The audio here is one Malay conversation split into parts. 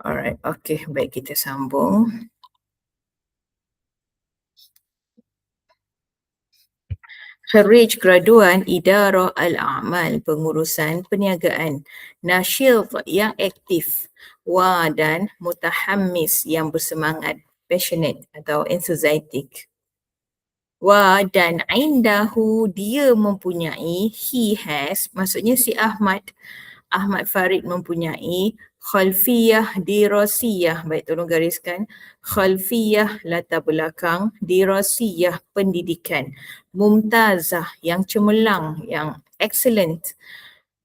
Alright, okay, baik kita sambung. Kharij graduan Idarah Al-A'mal, pengurusan perniagaan. Nasyid yang aktif. Wa dan mutahammis yang bersemangat, passionate atau enthusiastic. Wa dan indahu dia mempunyai, he has, maksudnya si Ahmad Farid mempunyai khalfiyah dirasiyah. Baik, tolong gariskan. Khalfiyah latar belakang, dirasiyah pendidikan. Mumtazah yang cemerlang, yang excellent.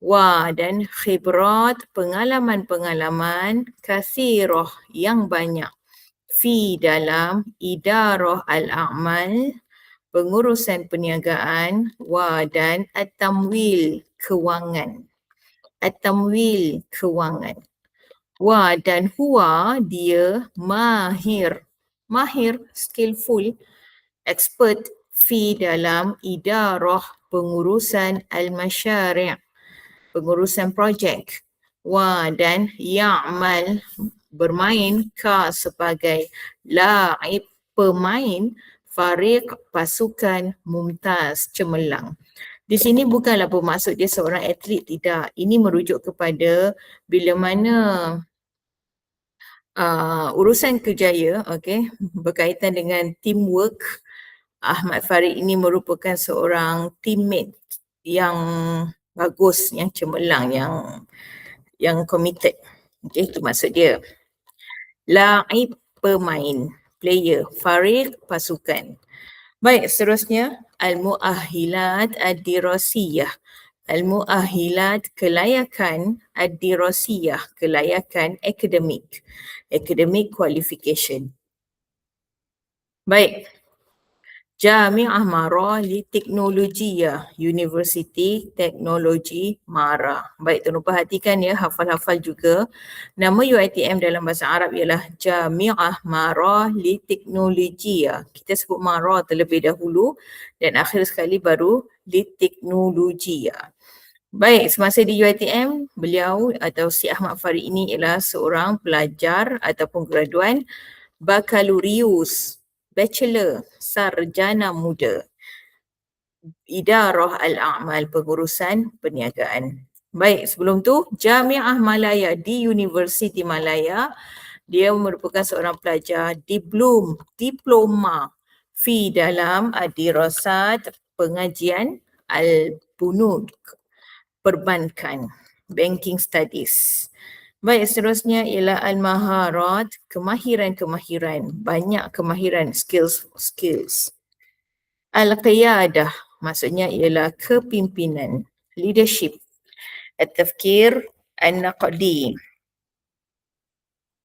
Wa dan khibrat pengalaman-pengalaman kathirah yang banyak. Fi dalam idarah al-a'mal pengurusan perniagaan, wa dan at-tamwil kewangan. At-tamwil kewangan. Wa dan huwa dia mahir. Mahir, skillful, expert fi dalam idarah pengurusan al-masyari', pengurusan projek. Wa dan ya'mal bermain ka sebagai la'ib pemain fariq pasukan mumtaz cemerlang. Di sini bukanlah bermaksud dia seorang atlet, tidak. Ini merujuk kepada bila mana urusan kerjaya, okay, berkaitan dengan teamwork. Ahmad Farid ini merupakan seorang teammate yang bagus, yang cemerlang, yang committed. Okay, itu maksud dia. La'ib pemain, player, fariq pasukan. Baik, seterusnya al-mu'ahilat ad-dirasiyah. Al-mu'ahilat kelayakan ad-dirasiyah, kelayakan akademik. Academic qualification. Baik. Jami'ah Mara li Teknologiya, University Teknologi Mara. Baik, tolong perhatikan ya, hafal-hafal juga. Nama UiTM dalam bahasa Arab ialah Jami'ah Mara li Teknologiya. Kita sebut Mara terlebih dahulu dan akhir sekali baru li Teknologiya. Baik, semasa di UiTM, beliau atau si Ahmad Farid ini ialah seorang pelajar ataupun graduan bakalorius, bachelor, sarjana muda. Idarah Al-A'mal, pengurusan perniagaan. Baik, sebelum tu Jami'ah Malaya di Universiti Malaya, dia merupakan seorang pelajar diploma fi dalam dirasat pengajian al-bunud, perbankan, banking studies. Baik, seterusnya ialah al-maharat, kemahiran-kemahiran, banyak kemahiran, skills. Al-qiyadah, maksudnya ialah kepimpinan, leadership. At-tafkir an-naqdi.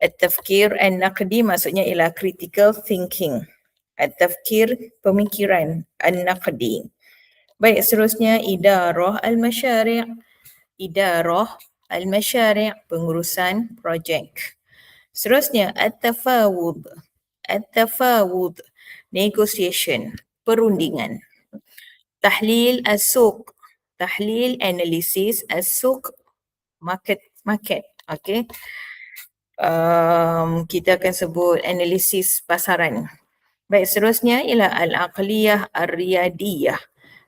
At-tafkir an-naqdi maksudnya ialah critical thinking. At-tafkir, pemikiran, an-naqdi. Baik, seterusnya idarah al-masyari'. Idarah al-masyari', pengurusan projek. Seterusnya at-tafawud. At-tafawud, negotiation, perundingan. Tahlil as-suq. Tahlil, analisis, as-suq, market. Okay. Kita akan sebut analisis pasaran. Baik, seterusnya ialah al-aqliyah ar-riyadiyah.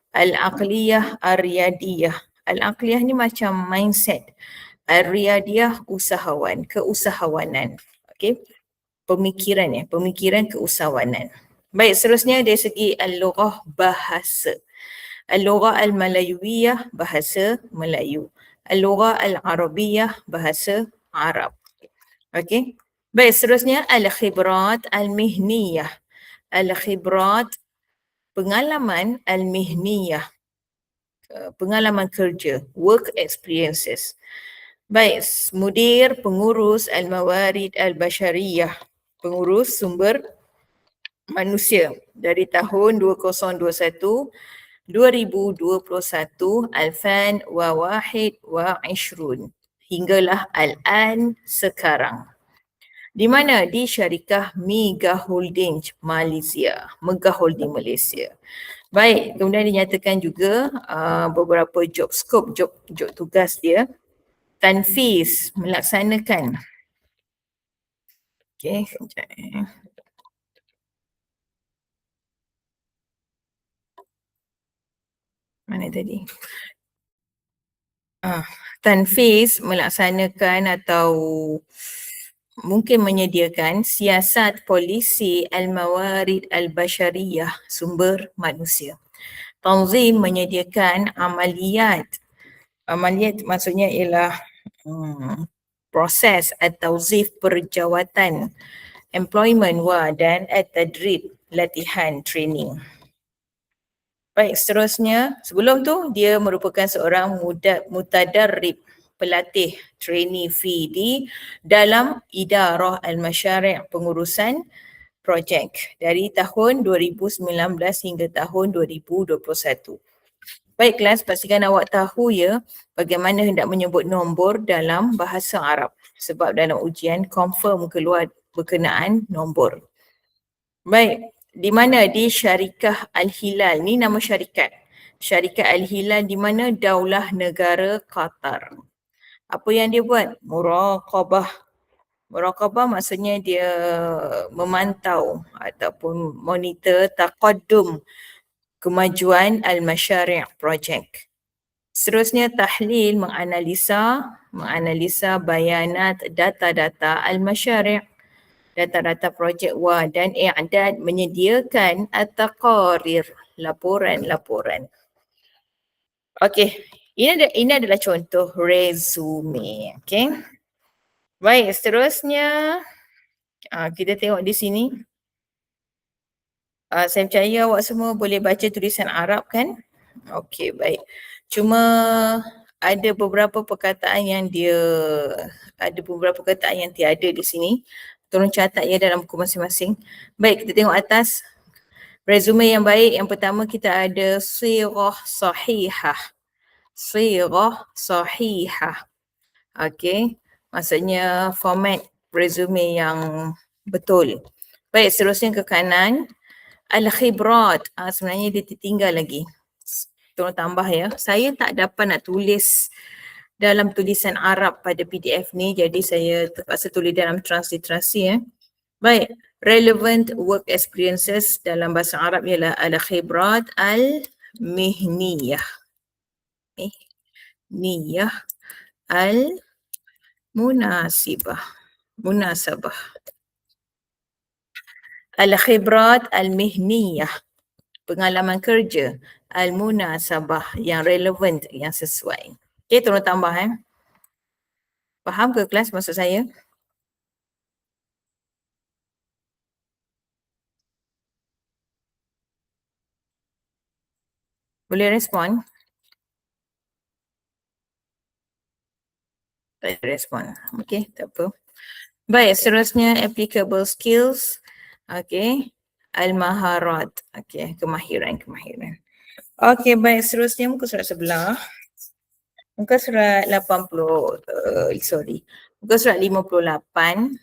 Al-aqliyah ar-riyadiyah. Al-aqliyah ni macam mindset. Ar-riyadiyah usahawan, keusahawanan. Okay. Pemikiran keusahawanan. Baik, seterusnya dari segi al-lughah, bahasa. Al-lughah al-malayuwiyah, bahasa Melayu. Al-lughah al-arabiyah, bahasa Arab. Okay. Baik, seterusnya al-khibrat al-mihniyah. Al-khibrat, pengalaman al-mihniyah, pengalaman kerja, work experiences. Baik, mudir, pengurus al-mawarid al-bashariyah, pengurus sumber manusia dari tahun 2021 Alfan wa wahid wa ishrun hinggalah al-an sekarang. Di mana? Di syarikah Mega Holding Malaysia, Mega Holding Malaysia. Baik, kemudian dinyatakan juga beberapa job scope, job tugas dia. Tanfiz, melaksanakan. Okey, sekejap Mana tadi? Tanfiz melaksanakan atau mungkin menyediakan siasat polisi al-mawarid al-bashariyah, sumber manusia. Tanzim menyediakan amaliyat. Amaliyat maksudnya ialah proses atau zif perjawatan, employment dan at-tadrib, latihan, training. Baik, seterusnya, sebelum tu dia merupakan seorang mutadarrib, pelatih, trainee fee di dalam Idarah Al-Masyari' pengurusan projek dari tahun 2019 hingga tahun 2021. Baik kelas, pastikan awak tahu ya bagaimana hendak menyebut nombor dalam bahasa Arab sebab dalam ujian confirm keluar berkenaan nombor. Baik, di mana? Di Syarikah Al-Hilal. Ni nama syarikat. Syarikah Al-Hilal di mana? Daulah Negara Qatar. Apa yang dia buat? Muraqabah. Muraqabah maksudnya dia memantau ataupun monitor taqaddum kemajuan Al-Masyari' Project. Seterusnya tahlil, menganalisa bayanat data-data Al-Masyari', data-data projek dan i'dad, menyediakan at-taqarir, laporan-laporan. Okey, ini adalah contoh resume. Okey. Baik, seterusnya kita tengok di sini. Saya percaya awak semua boleh baca tulisan Arab kan? Okey, baik. Cuma ada beberapa perkataan yang tiada di sini. Tolong catat ya dalam buku masing-masing. Baik, kita tengok atas. Resume yang baik, yang pertama kita ada sirah sahihah. Sirah sahihah. Okey, maksudnya format resume yang betul. Baik, seterusnya ke kanan. Al-khibrat, sebenarnya dia tertinggal lagi. Tolong tambah ya. Saya tak dapat nak tulis dalam tulisan Arab pada PDF ni, jadi saya terpaksa tulis dalam transliterasi ya. Baik, relevant work experiences dalam bahasa Arab ialah al-khibrat al-mihniyah. Mihniyah al-munasibah. Munasabah. Al-khibrat al-mihniyah, pengalaman kerja, al-munasabah, yang relevan, yang sesuai. Okey, tolong tambah Faham ke kelas maksud saya? Boleh respon? Tak ada respon. Okey, tak apa. Baik, seterusnya applicable skills. Okey, al-maharat. Okey, kemahiran. Okey, baik, seterusnya muka surat sebelah. Muka surat 80, muka surat 58.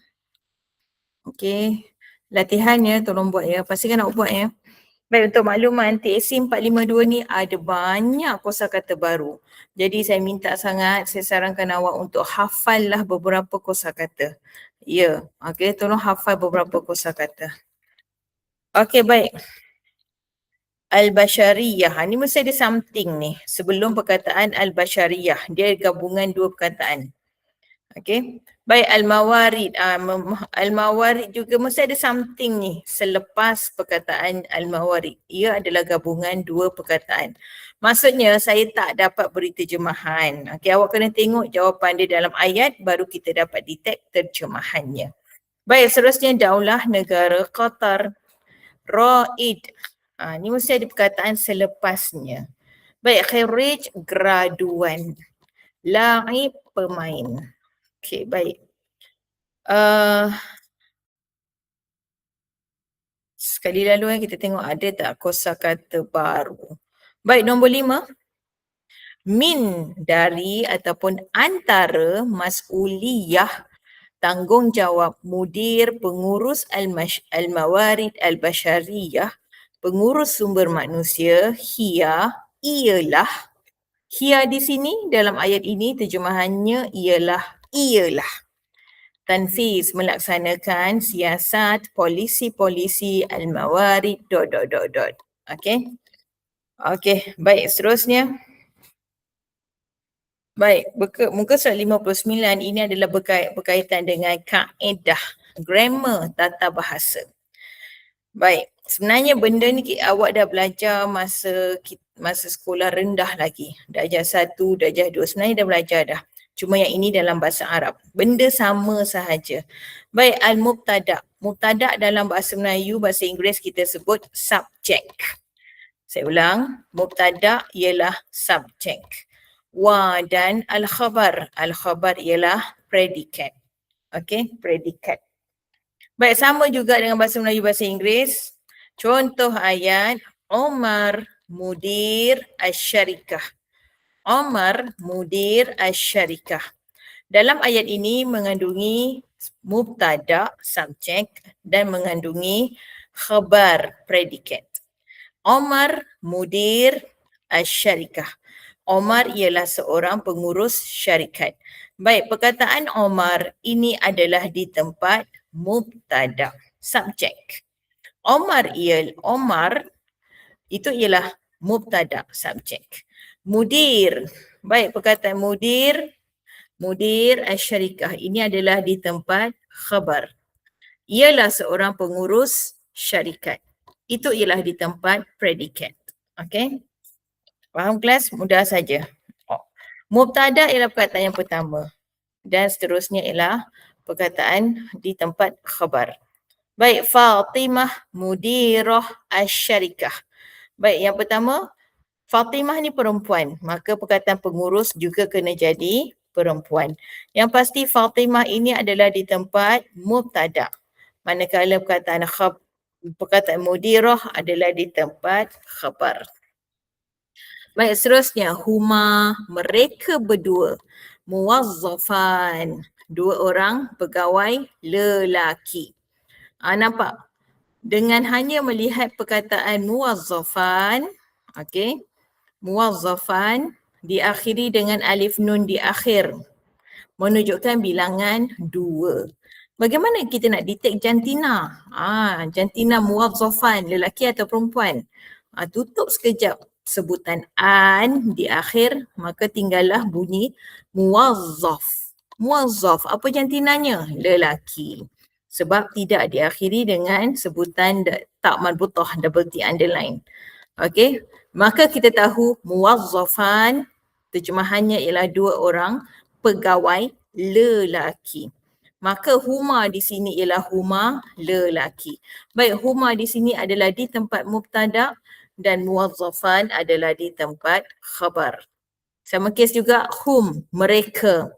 Okey, latihannya tolong buat ya. Pastikan nak buat ya. Baik, untuk makluman, TAC 452 ni ada banyak kosakata baru. Jadi saya minta sangat, saya sarankan awak untuk hafallah beberapa kosakata. Ya, okey, tolong hafal beberapa kosakata. Okey, baik. Al-Bashariyah, ni mesti ada something ni. Sebelum perkataan Al-Bashariyah, dia gabungan dua perkataan. Okey. Baik, Al-Mawarid. Al-Mawarid juga mesti ada something ni selepas perkataan Al-Mawarid. Ia adalah gabungan dua perkataan. Maksudnya saya tak dapat beri terjemahan. Okey, awak kena tengok jawapan dia dalam ayat baru kita dapat detect terjemahannya. Baik, seterusnya Daulah Negara Qatar. Ra'id. Ni mesti ada perkataan selepasnya. Baik, khirij, graduan. La'ib, pemain. Okey, baik. Sekali lalu kita tengok ada tak kosakata baru. Baik, nombor 5. Min, dari ataupun antara mas'uliyah, tanggungjawab mudir pengurus al-mawarid al-bashariyah, pengurus sumber manusia, ialah. Hia di sini dalam ayat ini terjemahannya ialah. tanfiz, melaksanakan siasat polisi-polisi al-mawarid ... Okey. Okey, baik, seterusnya. Baik, muka surat 59 ini adalah berkaitan dengan kaedah grammar tata bahasa. Baik, sebenarnya benda ni awak dah belajar masa sekolah rendah lagi. Darjah 1, darjah 2, sebenarnya dah belajar dah. Cuma yang ini dalam bahasa Arab. Benda sama sahaja. Baik, al-mubtada'. Mubtada' dalam bahasa Melayu, bahasa Inggeris kita sebut subject. Saya ulang, mubtada' ialah subject. Dan al-khabar. Al-khabar ialah predikat. Okey, predikat. Baik, sama juga dengan bahasa Melayu, bahasa Inggeris. Contoh ayat, Omar mudir asy-syarikah. Omar mudir asy-syarikah. Dalam ayat ini mengandungi mubtada' subjek dan mengandungi khabar predikat. Omar mudir asy-syarikah. Omar ialah seorang pengurus syarikat. Baik, perkataan Omar ini adalah di tempat mubtada', subjek. Omar itu ialah mubtada', subjek. Mudir, baik, perkataan mudir asy-syarikah ini adalah di tempat khabar. Ialah seorang pengurus syarikat. Itu ialah di tempat predikat. Okey? Faham kelas? Mudah saja. Mubtada' ialah perkataan yang pertama dan seterusnya ialah perkataan di tempat khabar. Baik, Fatimah mudirah asy-syarikah. Baik, yang pertama, Fatimah ni perempuan, maka perkataan pengurus juga kena jadi perempuan. Yang pasti Fatimah ini adalah di tempat mubtada'. Manakala perkataan mudirah adalah di tempat khabar. Baik, seterusnya, huma, mereka berdua, muwazzafan, dua orang pegawai lelaki. Nampak? Dengan hanya melihat perkataan muwazzafan, okey, muwazzafan diakhiri dengan alif nun di akhir, menunjukkan bilangan 2. Bagaimana kita nak detect jantina? Jantina muwazzafan, lelaki atau perempuan? Tutup sekejap sebutan an di akhir, maka tinggallah bunyi muwazzaf. Muwazzaf, apa jantinanya? Lelaki. Sebab tidak diakhiri dengan sebutan tak marbutah, double T underline. Okey, maka kita tahu muwazzafan terjemahannya ialah dua orang pegawai lelaki. Maka huma di sini ialah huma lelaki. Baik, huma di sini adalah di tempat mubtada' dan muwazzafan adalah di tempat khabar. Sama kes juga hum, mereka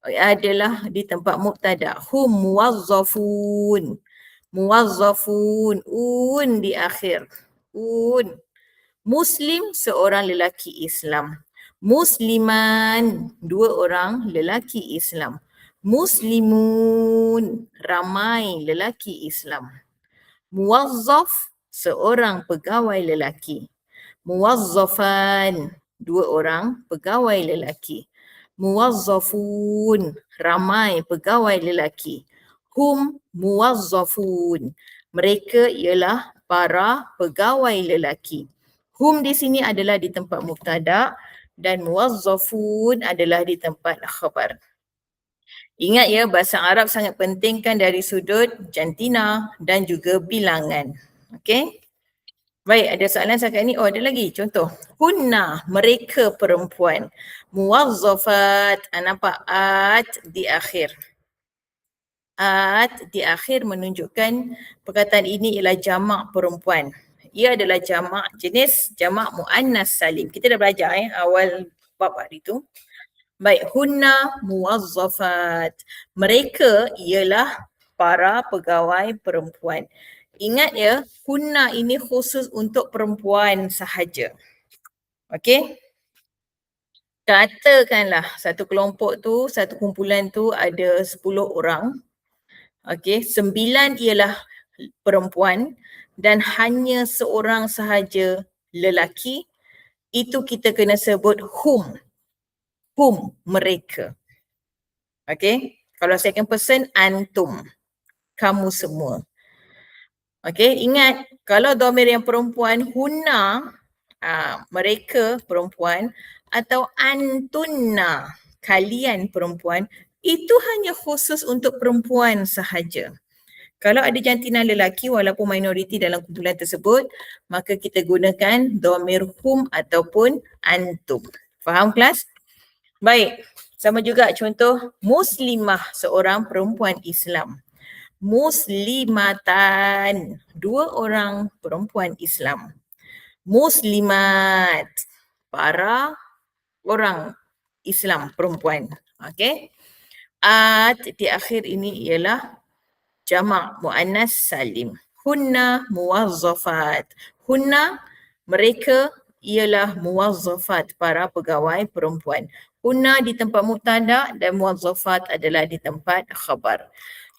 adalah di tempat mubtada'. Hum muwazzafun. Muwazzafun, di akhir. Muslim, seorang lelaki Islam. Musliman, dua orang lelaki Islam. Muslimun, ramai lelaki Islam. Muwazzaf, seorang pegawai lelaki. Muwazzafan, dua orang pegawai lelaki. Muwazzafun, ramai pegawai lelaki. Hum muwazzafun, mereka ialah para pegawai lelaki. Hum di sini adalah di tempat mubtada' dan muwazzafun adalah di tempat khabar. Ingat ya, bahasa Arab sangat penting kan dari sudut jantina dan juga bilangan. Okey? Baik, ada soalan setakat ni? Ada lagi. Contoh. Hunna, mereka perempuan. Muwazzafat, nampak at di akhir. At di akhir menunjukkan perkataan ini ialah jamak perempuan. Ia adalah jamak jenis jamak muannas salim. Kita dah belajar awal bab hari tu. Baik, hunna muwazzafat. Mereka ialah para pegawai perempuan. Ingat ya, hunna ini khusus untuk perempuan sahaja. Okey? Katakanlah satu kelompok tu, satu kumpulan tu ada 10 orang. Okey, 9 ialah perempuan dan hanya seorang sahaja lelaki. Itu kita kena sebut hum. Hum, mereka. Okey, Kalau second person, antum. Kamu semua. Okay, ingat kalau dhamir yang perempuan, hunna, mereka perempuan, atau antunna, kalian perempuan, itu hanya khusus untuk perempuan sahaja. Kalau ada jantina lelaki walaupun minoriti dalam kumpulan tersebut, maka kita gunakan dhamir hum ataupun antum. Faham kelas? Baik, sama juga contoh muslimah, seorang perempuan Islam. Muslimatan, dua orang perempuan Islam. Muslimat, para orang Islam perempuan. Okey. At di akhir ini ialah jamak muannas salim. Hunna muwazzafat. Hunna, mereka ialah muwazzafat, para pegawai perempuan. Hunna di tempat mubtada dan muwazzafat adalah di tempat khabar.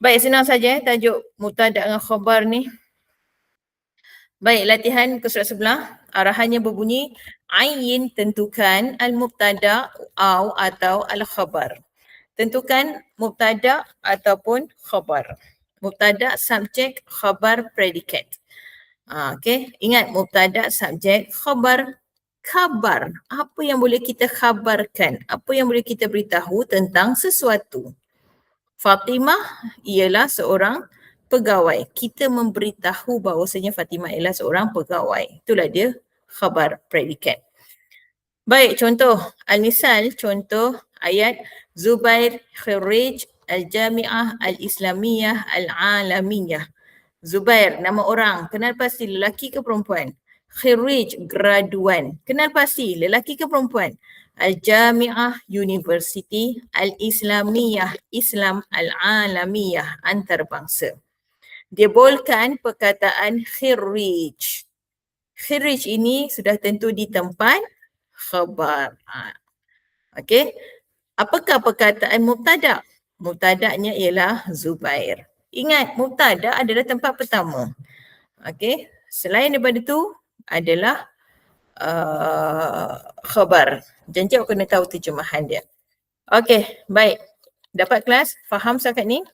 Baik, senang saja tajuk mubtada dengan khabar ni. Baik, latihan ke surat sebelah. Arahannya berbunyi, ayin tentukan al-mubtada atau al-khabar. Tentukan mubtada ataupun khabar. Mubtada, subjek, khabar, predikat. Okey, ingat mubtada, subjek, khabar, khabar. Apa yang boleh kita khabarkan? Apa yang boleh kita beritahu tentang sesuatu? Fatimah ialah seorang pegawai. Kita memberitahu bahawasanya Fatimah ialah seorang pegawai. Itulah dia khabar, predikat. Baik, contoh al-misal, contoh ayat Zubair khirij al-jami'ah al-islamiyah al-alamiyah. Zubair, nama orang. Kenal pasti lelaki ke perempuan? Khirij, graduan. Kenal pasti lelaki ke perempuan? Al-Jami'ah, University, Al-Islamiyah, Islam, Al-Alamiyah, antarabangsa. Dia bolehkan perkataan khirij. Khirij ini sudah tentu di tempat khabar. Okey. Apakah perkataan mubtada? Mubtada'nya ialah Zubair. Ingat, mubtada adalah tempat pertama. Okey. Selain daripada itu adalah khabar. Janji aku kena tahu terjemahan dia. Okey, baik. Dapat kelas? Faham setakat ni?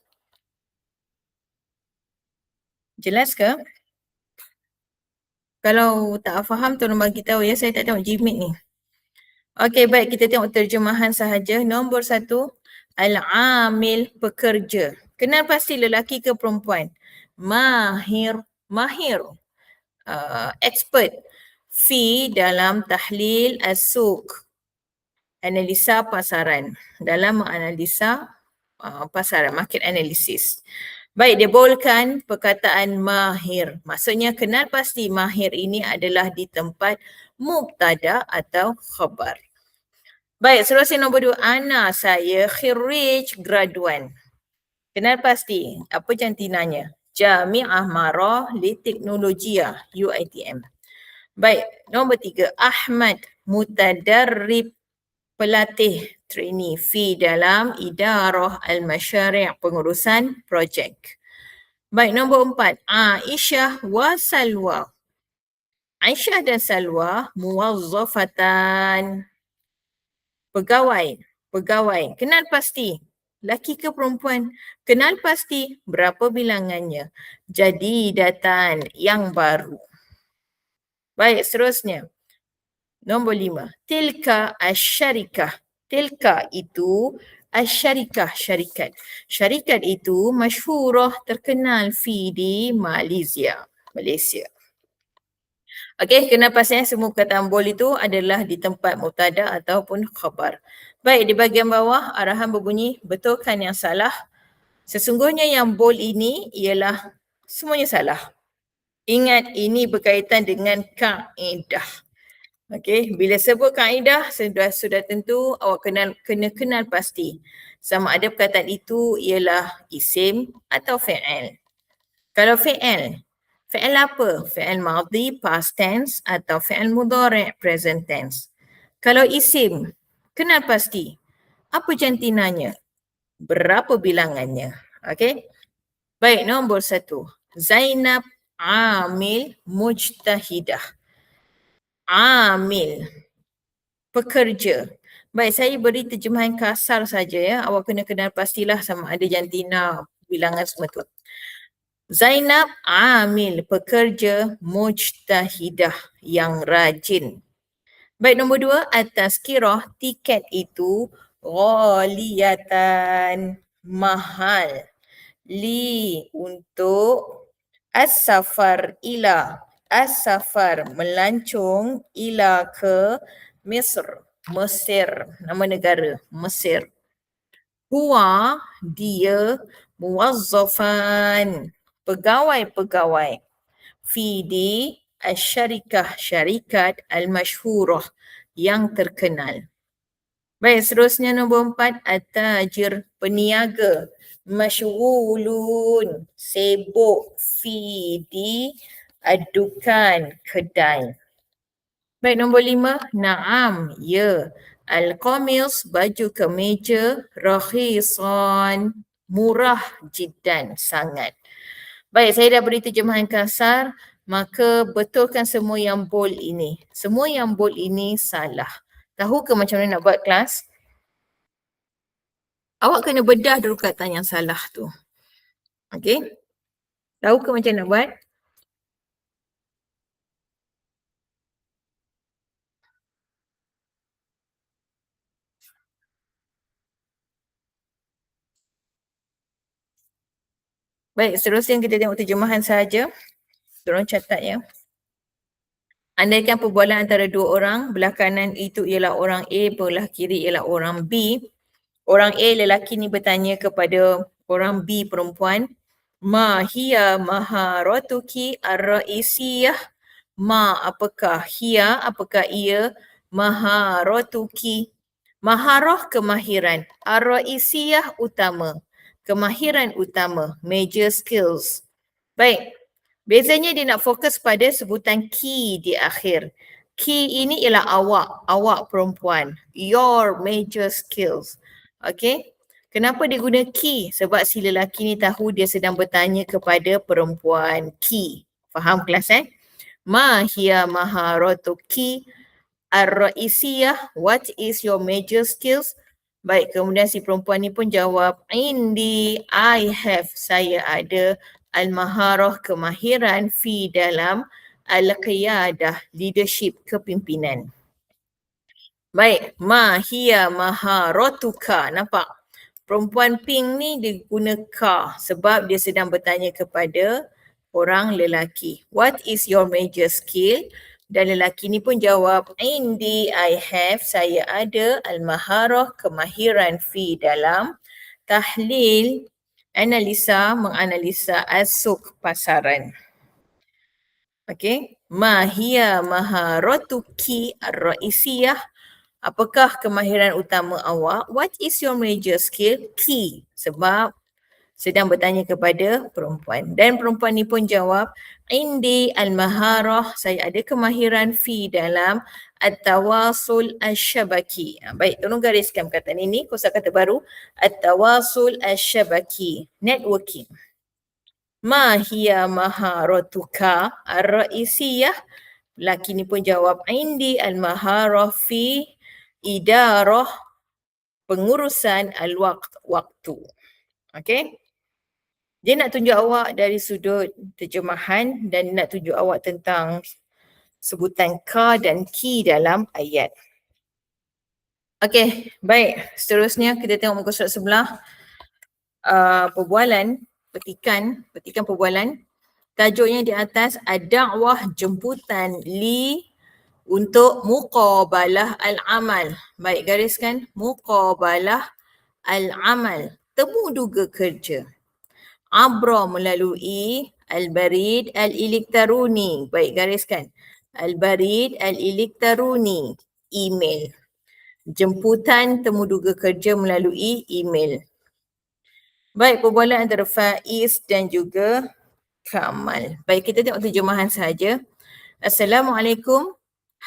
Jelas ke? Kalau tak faham, tolong bagi tahu ya. Saya tak tengok Gmeet ni. Okey, baik. Kita tengok terjemahan sahaja. Nombor 1, al-amil, pekerja. Kenal pasti lelaki ke perempuan? Mahir, expert. Fi dalam tahlil as-suq, analisa pasaran, dalam menganalisa pasaran, market analysis. Baik, dia bolehkan perkataan mahir. Maksudnya kenal pasti mahir ini adalah di tempat mubtada atau khabar. Baik, seterusnya nombor 2, ana, saya khirij, graduan. Kenal pasti, apa jantinanya? Jami'ah Marah li Teknologia, UiTM. Baik, nombor 3, Ahmad, mutadarrib, pelatih, trainee, fi dalam idarah al-masyari', pengurusan projek. Baik, nombor 4, Aisyah wa Salwa. Aisyah dan Salwa muwazzafatan, pegawai. Kenal pasti, laki ke perempuan? Kenal pasti, berapa bilangannya? Jadidatan, yang baru. Baik, seterusnya. Nombor 5, tilka asyarikah. Tilka itu asyarikah, syarikat. Syarikat itu masyhurah, terkenal fi di Malaysia. Okey, kenal pastinya semua perkataan bol itu adalah di tempat mubtada ataupun khabar. Baik, di bahagian bawah arahan berbunyi, betulkan yang salah. Sesungguhnya yang bol ini ialah semuanya salah. Ingat, ini berkaitan dengan kaedah. Okey, bila sebut kaedah sudah tentu awak kena kenal pasti sama ada perkataan itu ialah isim atau fi'il. Kalau fi'il apa? Fi'il madhi, past tense, atau fi'il mudhari', present tense. Kalau isim, kenal pasti apa jantinanya? Berapa bilangannya? Okey. Baik, nombor 1. Zainab amil mujtahidah. Amil, pekerja. Baik, saya beri terjemahan kasar saja ya. Awak kena kenal pastilah sama ada jantina, bilangan semua tu. Zainab amil pekerja mujtahidah yang rajin. Baik, nombor 2, at-tazkirah, tiket itu ghaliyatan, mahal. Li, untuk as-safar ila, as-safar, melancong, ila, ke Misr, Mesir, nama negara Mesir. Huwa, dia, muwazzafan, pegawai-pegawai. Fi, di syarikah, syarikat al-mashhurah, yang terkenal. Baik, seterusnya nombor 4, at-tajir, peniaga. Masyghulun, sibuk. Fi, di adukan, kedai. Baik, nombor 5, na'am, ya. Al-qamis, baju kemeja, rakhisan, murah jiddan, sangat. Baik, saya dah beri terjemahan kasar, maka betulkan semua yang bold ini. Semua yang bold ini salah. Tahu ke macam mana nak buat kelas? Awak kena bedah dulu kata yang salah tu. Okey? Tahu ke macam nak buat? Baik, seterusnya kita tengok terjemahan saja. Tolong catat ya. Andaikan perbualan antara dua orang, belah kanan itu ialah orang A, belah kiri ialah orang B. Orang A lelaki ni bertanya kepada orang B perempuan, ma hiya maharatuki ar-ra'isiyah? Ma, apakah hiya, apakah ia, maharatuki, maharah kemahiran, ar-ra'isiyah utama, kemahiran utama, major skills. Baik, bezanya dia nak fokus pada sebutan key di akhir. Key ini ialah awak perempuan, your major skills. Okay, kenapa dia guna key? Sebab si lelaki ni tahu dia sedang bertanya kepada perempuan key. Faham kelas Ma hiya maharatuki ar-ra'isiyah? What is your major skills? Baik, kemudian si perempuan ni pun jawab, Indi, I have, saya ada, al-maharah, kemahiran, fi, dalam, al-qiyadah, leadership, kepimpinan. Baik, ma hiya maharatuka, nampak? Perempuan pink ni dia guna ka sebab dia sedang bertanya kepada orang lelaki. What is your major skill? Dan lelaki ni pun jawab, Indi, I have, saya ada, al-maharah, kemahiran, fi, dalam, tahlil, analisa, menganalisa, as-suq, pasaran. Okay, ma hiya maharatuki ar-ra'isiyah? Apakah kemahiran utama awak? What is your major skill? Key, sebab sedang bertanya kepada perempuan. Dan perempuan ni pun jawab, Indi al-maharah, saya ada kemahiran fi, dalam at-tawasul asy-syabaki. Baik, tolong gariskan perkataan ini, kosakata baru, at-tawasul asy-syabaki, networking. Ma hiya maharatuka ar-ra'isiyah? Lelaki ni pun jawab, Indi al-maharah fi idarah, pengurusan al-waktu. Okay? Dia nak tunjuk awak dari sudut terjemahan dan nak tunjuk awak tentang sebutan ka dan ki dalam ayat. Okey, baik. Seterusnya kita tengok muka surat sebelah. Perbualan, petikan perbualan. Tajuknya di atas, ad-da'wah, jemputan, li, untuk muqabalah al-amal. Baik, gariskan, muqabalah al-amal, temu duga kerja. Abra, melalui, al-barid al-elektroni. Baik, gariskan. Al-barid al-elektroni, email. Jemputan temu duga kerja melalui email. Baik, perbualan antara Faiz dan juga Kamal. Baik, kita tengok terjemahan saja. Assalamualaikum.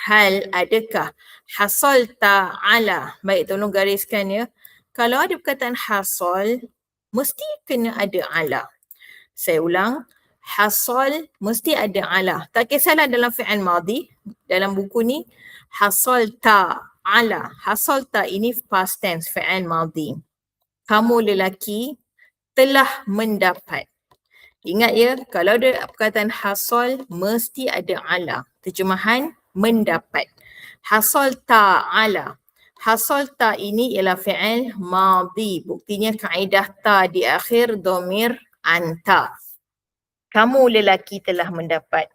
Hal, adakah? Hasal ta'ala. Baik, tolong gariskan ya. Kalau ada perkataan hasal, mesti kena ada ala. Saya ulang, hasal mesti ada ala. Tak kisahlah dalam fi'al madhi, dalam buku ni, hasal ta. Ala, hasalta ini past tense, fi'il madhi. Kamu lelaki telah mendapat. Ingat ya, kalau ada perkataan hasal, mesti ada ala. Terjemahan mendapat. Hasalta ala. Hasalta ini ialah fi'il madhi. Buktinya kaedah ta di akhir domir anta. Kamu lelaki telah mendapat.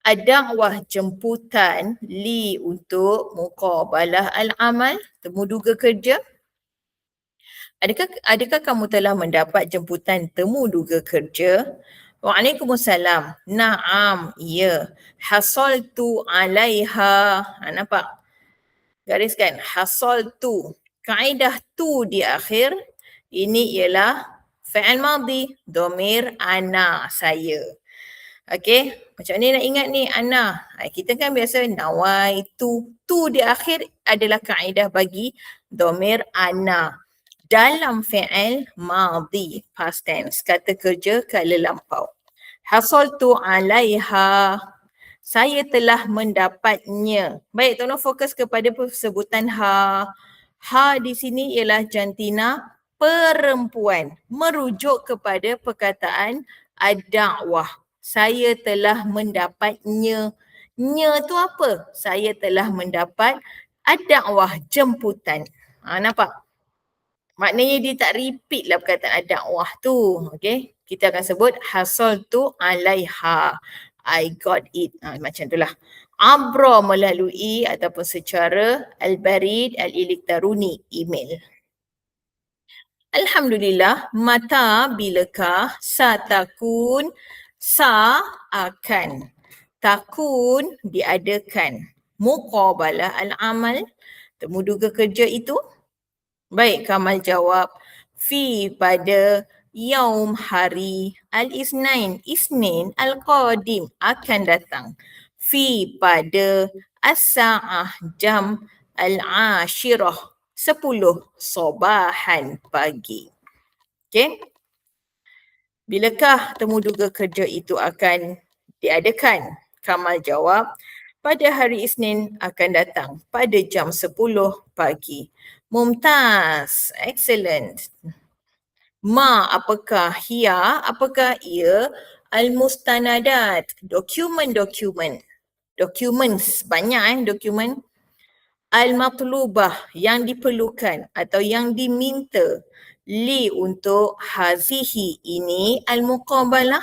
Ad-da'wah jemputan li untuk muqabalah al-amal, temu duga kerja. Adakah kamu telah mendapat jemputan temu duga kerja? Waalaikumsalam. Naam, ya. Hasaltu alaiha. Nampak? Gariskan. Hasaltu. Kaedah tu di akhir, ini ialah fi'il madhi. Domir ana, saya. Okey, macam mana nak ingat ni ana? Kita kan biasa nawaitu. Tu di akhir adalah kaedah bagi domir ana. Dalam fi'il madhi, past tense, kata kerja kala lampau. Hasaltu alaiha. Saya telah mendapatnya. Baik, tolong fokus kepada sebutan ha. Ha di sini ialah jantina perempuan. Merujuk kepada perkataan ad-da'wah. Saya telah mendapatnya. Nya tu apa? Saya telah mendapat ad-da'wah, jemputan. Nampak? Maknanya dia tak repeat lah perkataan ad-da'wah tu. Okay? Kita akan sebut hasaltu alaiha. I got it. Macam itulah. Abra melalui ataupun secara al-barid al-elektroni, email. Alhamdulillah, mata bilakah, satakun, sa akan, takun diadakan, muqabalah al-amal, temu duga kerja itu. Baik, Kamal jawab, fi pada yaum hari al-isnain, isnin al-qadim, akan datang. Fi pada as-sa'ah, jam al-ashirah, 10 sobahan pagi. Okey. Bilakah temu duga kerja itu akan diadakan? Kamal jawab, pada hari Isnin akan datang pada jam 10 pagi. Mumtaz, excellent. Ma, apakah ia? Apakah ia? Al-mustanadat, dokumen-dokumen. Documents, banyak dokumen. Al-matlubah, yang diperlukan atau yang diminta. Li, untuk hazihi ini, al-muqabalah.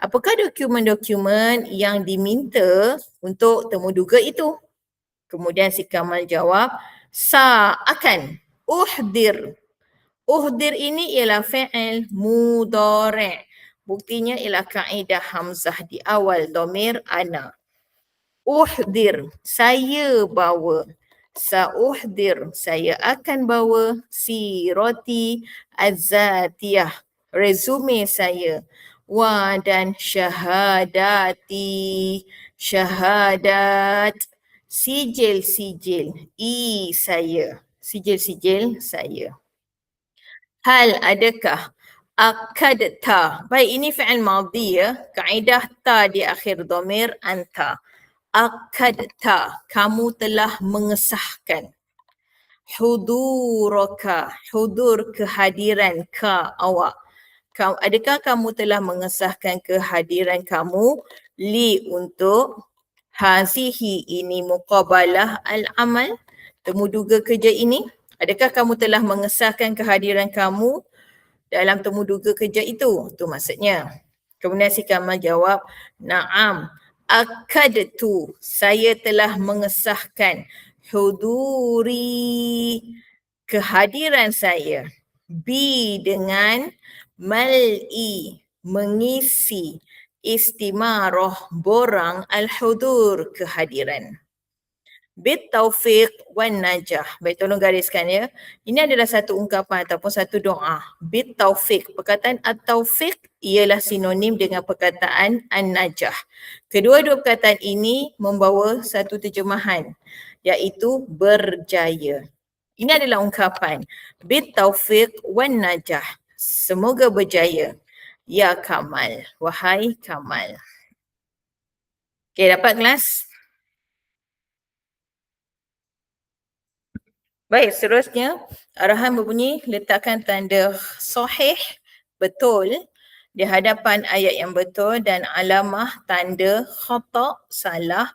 Apakah dokumen-dokumen yang diminta untuk temu duga itu? Kemudian si Kamal jawab, sa akan, uhdir. Uhdir ini ialah fi'il mudhari'. Buktinya ialah kaedah hamzah di awal domir ana. Uhdir, saya bawa. Sa'uhdir, saya akan bawa. Sirati az-zatiyah, resume saya. Wa dan syahadati, syahadat, sijil-sijil. Saya, sijil-sijil saya. Hal, adakah? Akadta. Baik, ini fi'il madhi ya. Kaedah ta di akhir domir anta. Akadta, kamu telah mengesahkan. Huduraka, hudur kehadiran ka awak. Adakah kamu telah mengesahkan kehadiran kamu li untuk hazihi ini muqabalah al-amal, temu duga kerja ini? Adakah kamu telah mengesahkan kehadiran kamu dalam temu duga kerja itu? Itu maksudnya. Kemudian si Kamal jawab, na'am, akadtu, saya telah mengesahkan huduri, kehadiran saya, bi dengan mal'i, mengisi, istimarah, borang, al-hudur, kehadiran. Bitaufiq wan najah. Baik, tolong gariskan ya. Ini adalah satu ungkapan ataupun satu doa. Bitaufiq. Perkataan at-taufiq ialah sinonim dengan perkataan an-najah. Kedua-dua perkataan ini membawa satu terjemahan, iaitu berjaya. Ini adalah ungkapan. Bitaufiq wan najah. Semoga berjaya. Ya Kamal. Wahai Kamal. Okey, dapat kelas? Baik, seterusnya arahan berbunyi letakkan tanda sahih betul di hadapan ayat yang betul dan alamah tanda khata salah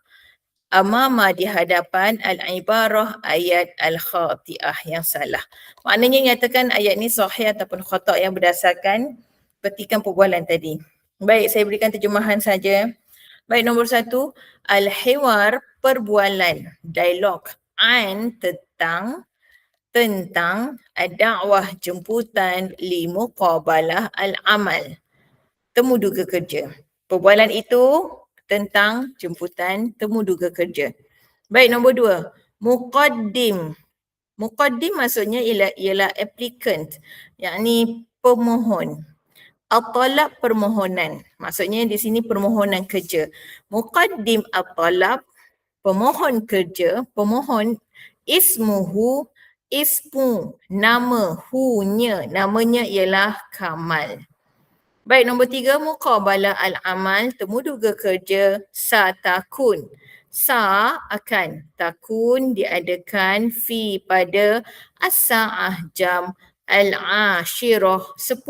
amama di hadapan al-ibarah ayat al-khati'ah yang salah. Maknanya nyatakan ayat ni sahih ataupun khata' yang berdasarkan petikan perbualan tadi. Baik, saya berikan terjemahan saja. Baik, nombor 1, al-hiwar perbualan, dialog, an tentang ad-da'wah jemputan li muqabalah al-amal, temu duga kerja. Perbualan itu tentang jemputan temu duga kerja. Baik, nombor 2, muqaddim. Muqaddim maksudnya ialah applicant, yakni pemohon. At-talab permohonan. Maksudnya di sini permohonan kerja. Muqaddim at-talab, pemohon kerja, pemohon ismuhu, ismu, nama, hu-nya, namanya ialah Kamal. Baik, nombor 3, muqabalah al-amal, temu duga kerja, satakun. Sa akan, takun diadakan fi pada as-sa'ah jam al-ashirah 10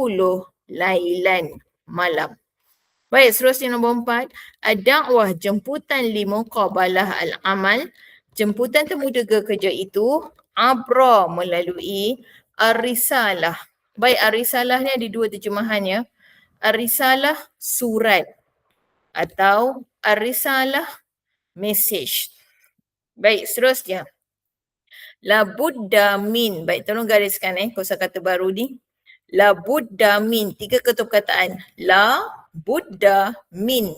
lailan malam. Baik, seterusnya nombor 4, ad-da'wah jemputan li muqabalah al-amal, jemputan temu duga kerja itu abra melalui ar-risalah. Baik, ar-risalah ni ada dua terjemahan ya. Ar-risalah surat atau ar-risalah message. Baik, seterusnya. La budda min. Baik, tolong gariskan kosakata baru ni. La budda min. 3 kata perkataan. La budda min.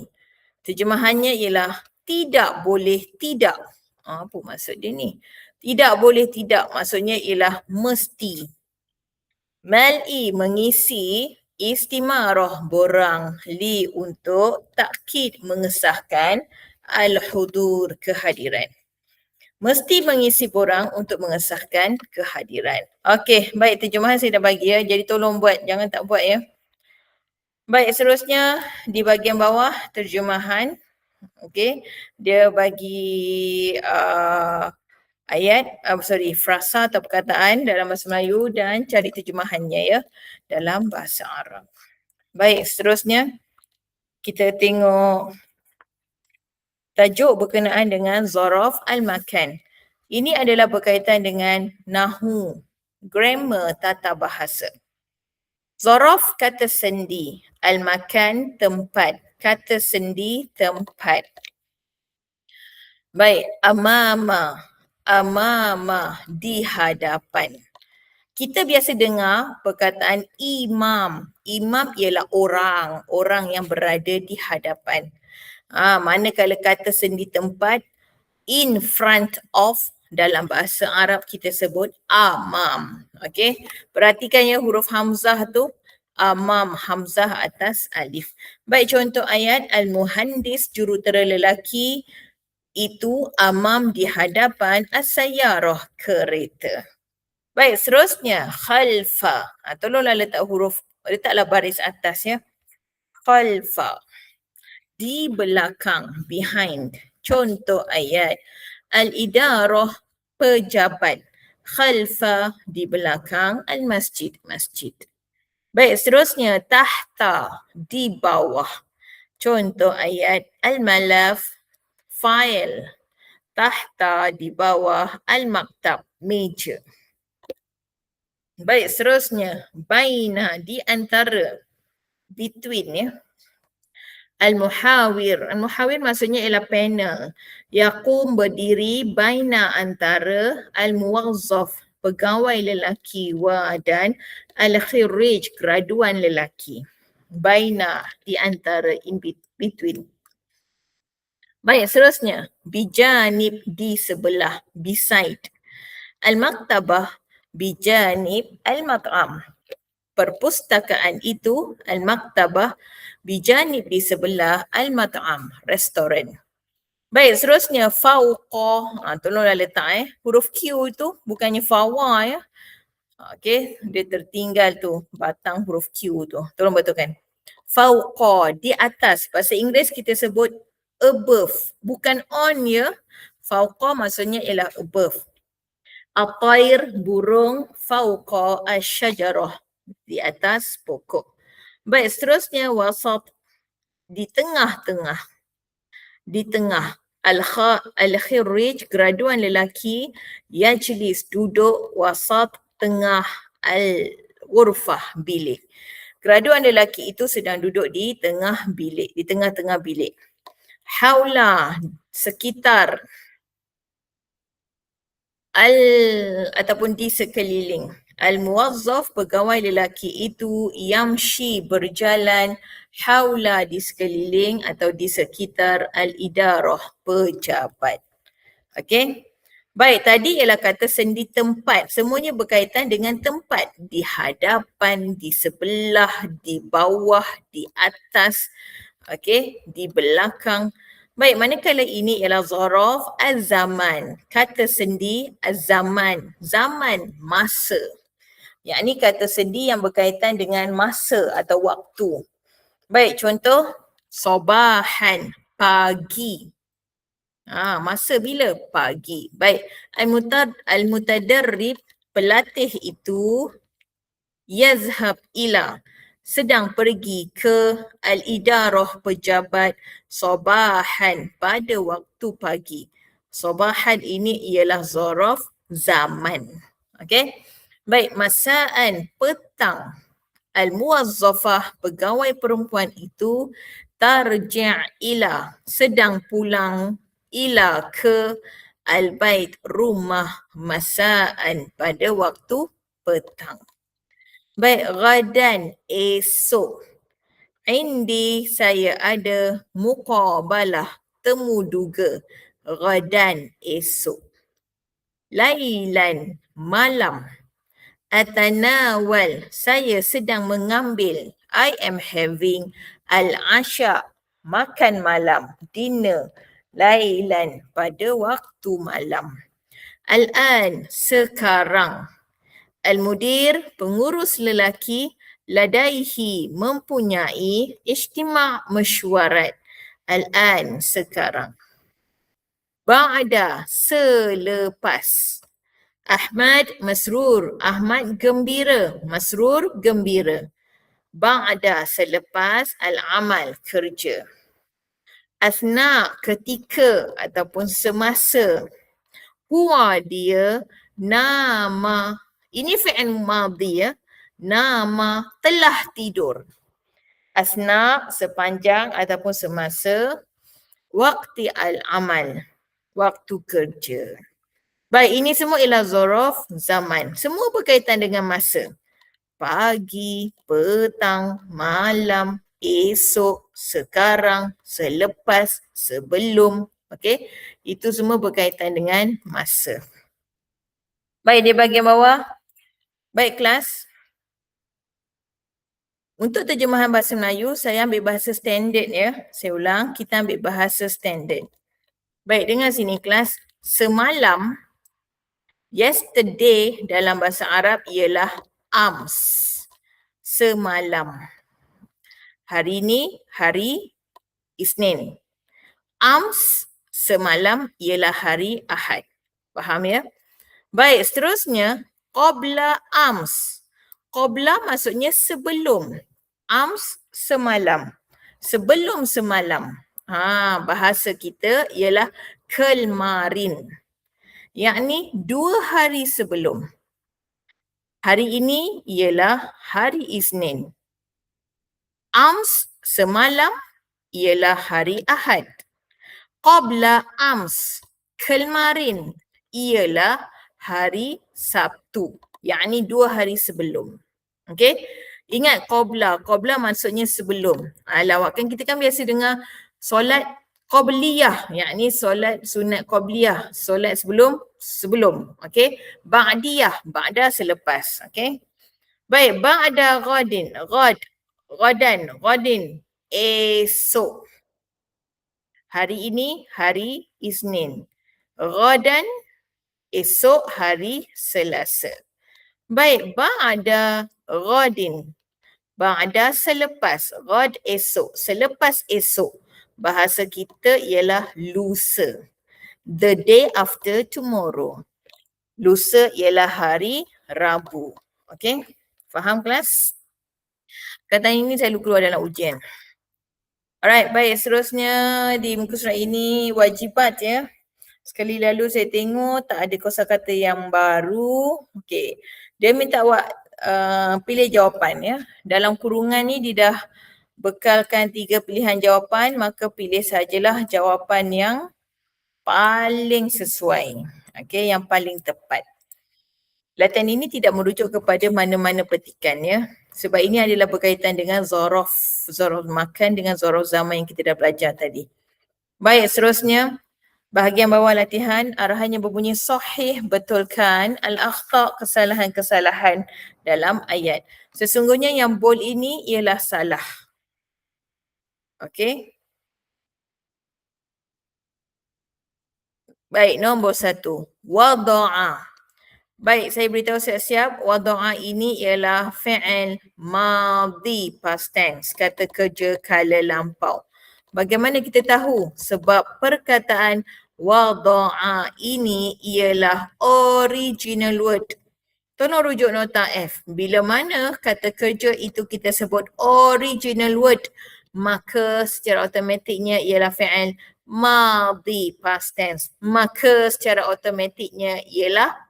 Terjemahannya ialah tidak boleh tidak. Apa maksud dia ni? Tidak boleh tidak maksudnya ialah mesti. Mal'i mengisi, istimarah borang, li untuk takkid mengesahkan, al-hudur kehadiran. Mesti mengisi borang untuk mengesahkan kehadiran. Okey, baik, terjemahan saya dah bagi ya. Jadi tolong buat, jangan tak buat ya. Baik, seterusnya di bahagian bawah terjemahan. Okey, dia bagi frasa atau perkataan dalam bahasa Melayu dan cari terjemahannya ya dalam bahasa Arab. Baik, seterusnya kita tengok tajuk berkenaan dengan zaraf al-makan. Ini adalah berkaitan dengan nahu, grammar tata bahasa. Zaraf kata sendi, al-makan tempat, kata sendi tempat. Baik, amama di hadapan. Kita biasa dengar perkataan imam. Imam ialah orang yang berada di hadapan. Manakala kata sendi tempat, in front of, dalam bahasa Arab kita sebut amam. Okey, perhatikan ya huruf hamzah tu, amam, hamzah atas alif. Baik, contoh ayat, al-muhandis jurutera lelaki itu amam di hadapan as-sayyarah kereta. Baik, seterusnya khalfa. Tolonglah letaklah baris atas ya. Khalfa. Di belakang, behind. Contoh ayat, al-idarah pejabat. Khalfa di belakang, al-masjid, masjid. Baik, seterusnya tahta di bawah. Contoh ayat, al-malaf file. Tahta di bawah, al-maktab meja. Baik, seterusnya baina di antara, between ya. Al-muhawir. Al-muhawir maksudnya ialah panel. Yaqum berdiri baina antara al-muwazzaf pegawai lelaki dan al-khirij graduan lelaki. Baina di antara, in between. Baik, seterusnya bijanib di sebelah, beside. Al-maktabah bijanib al-mat'am. Perpustakaan itu, al-maktabah bijanib di sebelah al-mat'am, restoran. Baik, seterusnya fauqa. Tolonglah letak huruf Q itu bukannya fawa ya. Okey, dia tertinggal tu batang huruf Q tu. Tolong betulkan. Fauqa, di atas. Bahasa Inggeris kita sebut above, bukan on ya. Fauqa maksudnya ialah above. At-tair, burung, fauqa asy-syajarah, di atas pokok. Baik, seterusnya wasat, di tengah-tengah. Di tengah. Al-khirrij, graduan lelaki, yajlis, duduk, wasat, tengah, al-ghurfah, bilik. Graduan lelaki itu sedang duduk di tengah bilik, di tengah-tengah bilik. Haula, sekitar, ataupun di sekeliling. Al-muwazzaf, pegawai lelaki itu, yamshi, berjalan, haula, di sekeliling atau di sekitar, al-idarah, pejabat. Okey? Baik, tadi ialah kata sendi tempat. Semuanya berkaitan dengan tempat. Di hadapan, di sebelah, di bawah, di atas, okey, di belakang. Baik, manakala ini ialah zaraf az-zaman. Kata sendi az-zaman. Zaman, masa. Yang ini kata sendi yang berkaitan dengan masa atau waktu. Baik, contoh sobahan, pagi. Masa bila? Pagi. Baik. Al-mutadarrib, pelatih itu, yazhab ila, sedang pergi ke al-idarah, pejabat, sobahan, pada waktu pagi. Sobahan ini ialah zaraf zaman. Okey? Baik, masaan, petang. Al-muwazzafah, pegawai perempuan itu, tarji' ila, sedang pulang, ila, ke, al-bait, rumah, masaan, pada waktu petang. Baik, ghadan, esok. Indi, saya ada, muqabalah, temu duga. Ghadan, esok. Lailan, malam. Atanawal, saya sedang mengambil. I am having al-asha, makan malam, dinner. Lailan, pada waktu malam. Al-an, sekarang. Al-mudir, pengurus lelaki, ladaihi, mempunyai, ijtima' mesyuarat. Al-an, sekarang. Ba'da, selepas. Ahmad masrur, Ahmad gembira, masrur gembira. Ba'da, selepas, al-amal, kerja. Asna, ketika ataupun semasa. Huwa, dia, nama, ini fi'il madhi ya. Nama, telah tidur. Asna, sepanjang ataupun semasa. Waktu al-amal, waktu kerja. Baik, ini semua ialah zaraf zaman. Semua berkaitan dengan masa. Pagi, petang, malam, esok, sekarang, selepas, sebelum. Okey? Itu semua berkaitan dengan masa. Baik, di bahagian bawah. Baik, kelas. Untuk terjemahan bahasa Melayu, saya ambil bahasa standard ya. Saya ulang, kita ambil bahasa standard. Baik, dengar sini kelas. Semalam, yesterday dalam bahasa Arab ialah ams. Semalam. Hari ini, hari Isnin. Ams, semalam ialah hari Ahad. Faham ya? Baik, seterusnya, qabla ams. Qabla maksudnya sebelum. Ams, semalam. Sebelum semalam. Bahasa kita ialah kelmarin. Yakni 2 hari sebelum. Hari ini ialah hari Isnin. Ams, semalam, ialah hari Ahad. Qabla ams, kelmarin, ialah hari Sabtu. Yakni 2 hari sebelum. Okey? Ingat qabla. Qabla maksudnya sebelum. Lawak kan kita kan biasa dengar solat qabliyah. Yakni solat sunat qabliyah. Solat sebelum. Okey? Ba'diyah. Ba'da selepas. Okey? Baik. Ba'da ghadin. Ghadin. Esok. Hari ini hari Isnin. Ghadan, esok hari Selasa. Baik, ba'da ghadin. Ba'da selepas. Ghad, esok. Selepas esok. Bahasa kita ialah lusa. The day after tomorrow. Lusa ialah hari Rabu. Okey? Faham kelas? Perkataan ini selalu keluar dalam ujian. Alright, baik. Seterusnya di muka surat ini wajibat ya. Sekali lalu saya tengok tak ada kosakata yang baru. Okey. Dia minta awak pilih jawapan ya. Dalam kurungan ni dia dah bekalkan 3 pilihan jawapan, maka pilih sajalah jawapan yang paling sesuai. Okey, yang paling tepat. Latihan ini tidak merujuk kepada mana-mana petikan ya. Sebab ini adalah berkaitan dengan zorof makan dengan zorof zaman yang kita dah belajar tadi. Baik, seterusnya bahagian bawah latihan arahannya berbunyi sahih betulkan al-akhta' kesalahan-kesalahan dalam ayat. Sesungguhnya yang bold ini ialah salah. Okey. Baik, nombor 1. Wada'a. Baik, saya beritahu siap-siap, wada'a ini ialah fi'il madhi past tense, kata kerja kala lampau. Bagaimana kita tahu? Sebab perkataan wada'a ini ialah original word. Tolong rujuk nota F. Bila mana kata kerja itu kita sebut original word, maka secara automatiknya ialah fi'il madhi past tense. Maka secara automatiknya ialah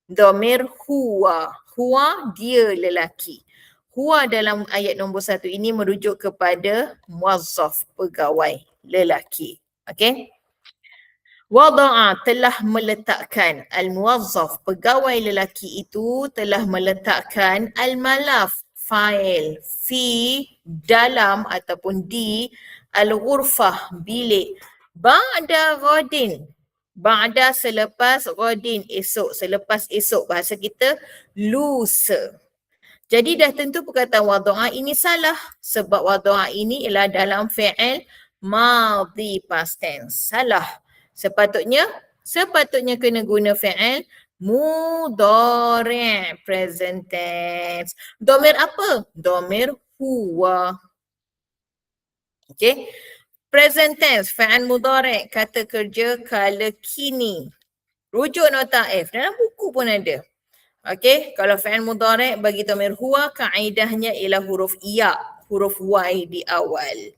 dhamir huwa. Huwa dia lelaki. Huwa dalam ayat nombor 1 ini merujuk kepada muwazzaf, pegawai lelaki. Okey? Wada'a telah meletakkan. Al-muwazzaf, pegawai lelaki itu telah meletakkan al-malaf, fail, fi, dalam ataupun di, al-ghurfah, bilik, ba'da ghadin. Ba'da selepas ghadin, esok, selepas esok, bahasa kita lusa. Jadi dah tentu perkataan wada'a ini salah sebab wada'a ini ialah dalam fi'il madhi past tense. Salah. Sepatutnya kena guna fi'il mudhari' present tense. Dhamir apa? Dhamir huwa. Okey. Present tense, fi'il mudhari', kata kerja kala kini. Rujuk nota F. Dalam buku pun ada. Okey, kalau fi'il mudhari' bagi dhamir huwa, kaedahnya ialah huruf ya, huruf Y di awal.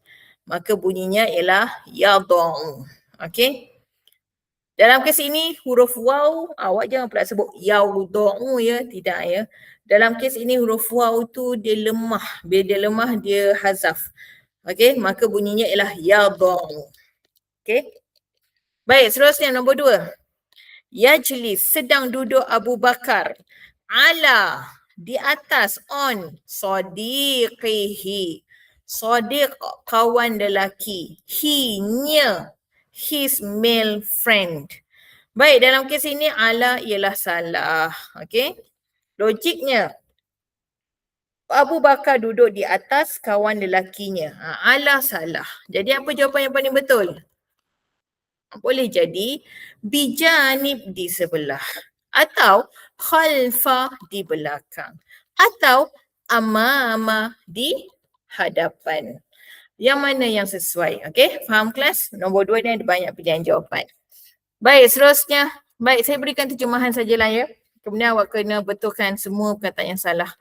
Maka bunyinya ialah yada'u. Okey. Dalam kes ini huruf waw, awak jangan pula sebut yauda'u ya, tidak ya. Dalam kes ini huruf waw tu dia lemah. Bila dia lemah dia hazaf. Okey, maka bunyinya ialah yada'u. Okey. Baik, seterusnya nombor 2. Yajlis, sedang duduk Abu Bakar. Ala, di atas, on, sadiqihi. Sadiq, kawan lelaki. He, nya, his male friend. Baik, dalam kes ini ala ialah salah. Okey. Logiknya, Abu Bakar duduk di atas kawan lelakinya. Ala salah. Jadi apa jawapan yang paling betul? Boleh jadi bijanib di sebelah. Atau khalfa di belakang. Atau amama di hadapan. Yang mana yang sesuai? Okey, faham kelas? Nombor 2 ni ada banyak pilihan jawapan. Baik, seterusnya. Baik, saya berikan terjemahan sajalah ya. Kemudian awak kena betulkan semua perkataan yang salah.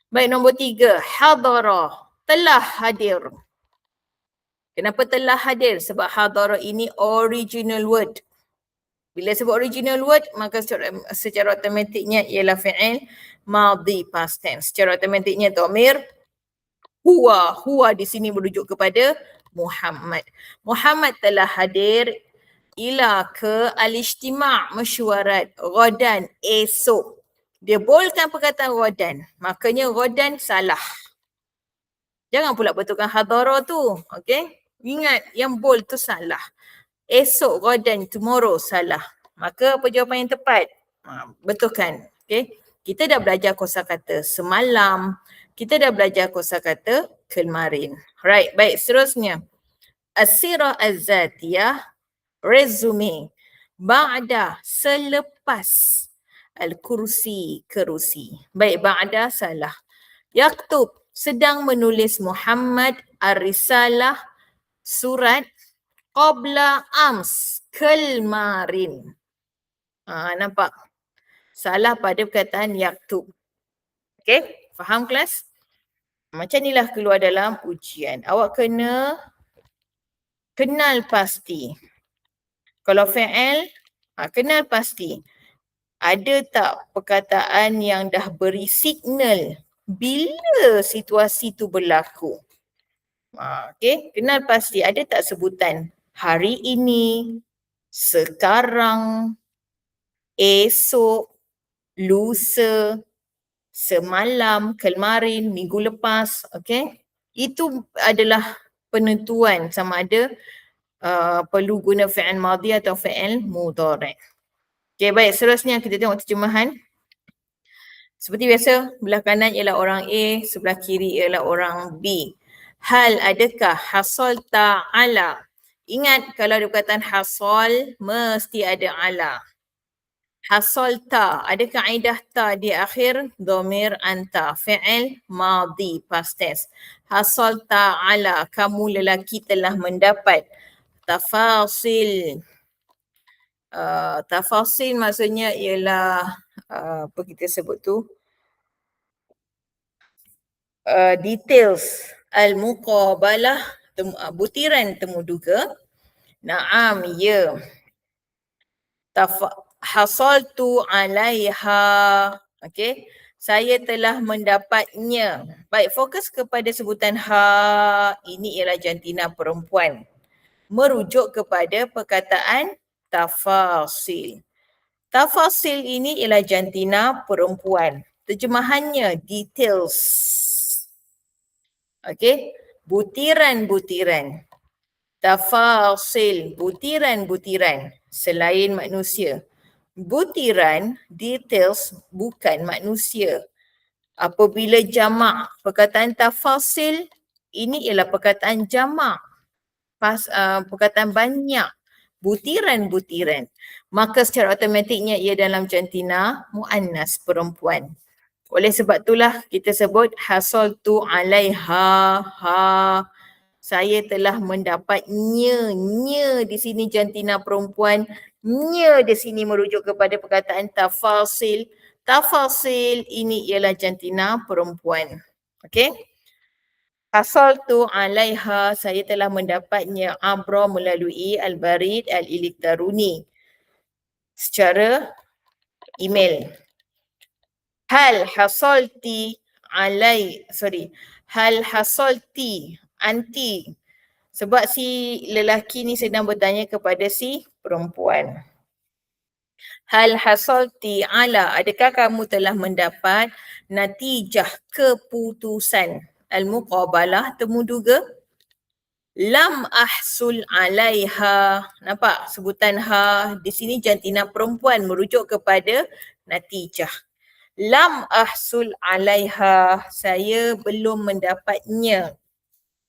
Baik, nombor 3. Hadara, telah hadir. Kenapa telah hadir? Sebab hadara ini original word. Bila sebut original word, maka secara automatiknya ialah fi'il madhi past tense. Secara automatiknya dhamir huwa. Huwa di sini merujuk kepada Muhammad. Muhammad telah hadir ila ke al-ijtima' mesyuarat ghadan, esok. Dia boldkan perkataan ghadan. Makanya ghadan salah. Jangan pula betulkan hadara tu. Okey? Ingat yang bold tu salah. Esok, ghadan, tomorrow salah. Maka apa jawapan yang tepat? Betulkan. Okey? Kita dah belajar kosakata semalam. Kita dah belajar kosakata kemarin. Right, baik, seterusnya. As-sirah az-zatiyah, resume. Ba'da, selepas. Al-kursi, kerusi. Baik, ba'da salah. Yaktub, sedang menulis Muhammad ar-risalah, surat, qabla ams, kemarin. Nampak? salah pada perkataan yaktub. Okay, faham kelas? Macam inilah keluar dalam ujian. Awak kena kenal pasti. Kalau fi'il, kenal pasti. Ada tak perkataan yang dah beri signal bila situasi tu berlaku? Okay, kenal pasti. Ada tak sebutan hari ini, sekarang, esok, lusa, semalam, kemarin, minggu lepas, okay? Itu adalah penentuan sama ada perlu guna fi'il madhi atau fi'il mudhari'. Okay, baik. Seterusnya kita tengok terjemahan. Seperti biasa, belah kanan ialah orang A, sebelah kiri ialah orang B. Hal adakah hasal ta'ala? Ingat kalau ada perkataan hasal, mesti ada ala. Hasal ta, ada kaedah ta di akhir dhamir anta, fi'il madhi, past tense. Hasal ta'ala, kamu lelaki telah mendapat. Tafasil. Tafasil maksudnya ialah apa kita sebut tu? Details. Al-muqabalah, butiran temuduga. Naam, ya. Hasaltu alaiha. Okey. Saya telah mendapatnya. Baik, fokus kepada sebutan ha. Ini ialah jantina perempuan. Merujuk kepada perkataan tafasil. Tafasil ini ialah jantina perempuan. Terjemahannya details. Okey, butiran-butiran. Tafasil, butiran-butiran selain manusia. Butiran, details bukan manusia. Apabila jamak, perkataan tafasil, ini ialah perkataan jamak. Perkataan banyak. Butiran-butiran. Maka secara automatiknya ia dalam jantina muannas perempuan. Oleh sebab itulah kita sebut hasaltu alaiha, ha. Saya telah mendapatnya. Nya di sini jantina perempuan. Nya di sini merujuk kepada perkataan tafasil. Tafasil ini ialah jantina perempuan. Okey? Hasaltu alaiha, saya telah mendapatnya abra melalui al-barid al-elektroni secara email. Hal hasalti hal hasalti anti, sebab si lelaki ni sedang bertanya kepada si perempuan. Hal hasalti ala, adakah kamu telah mendapat natijah keputusan? Al-muqabalah, temuduga. Lam ahsul alaiha, nampak sebutan ha di sini jantina perempuan merujuk kepada natijah. Lam ahsul alaiha, saya belum mendapatnya.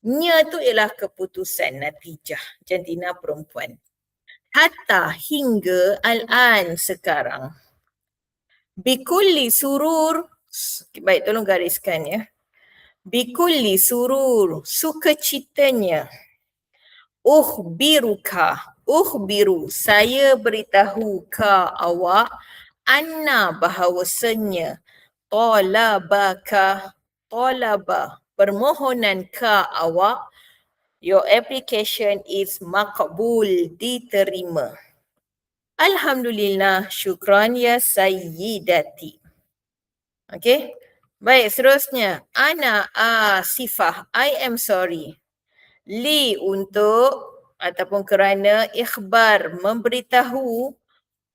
Nya tu ialah keputusan, natijah, jantina perempuan. Hatta, hingga, al-an, sekarang. Bikulli surur, baik tolong gariskan ya. Bikulli surur, sukacitanya. Ukhbiru, saya beritahu ka awak, anna bahawasanya, talaba, permohonan ka awak, your application is maqbul, diterima. Alhamdulillah, syukran ya sayyidati. Okay. Baik, seterusnya. Ana asifah, I am sorry. Li, untuk ataupun kerana ikhbar, memberitahu,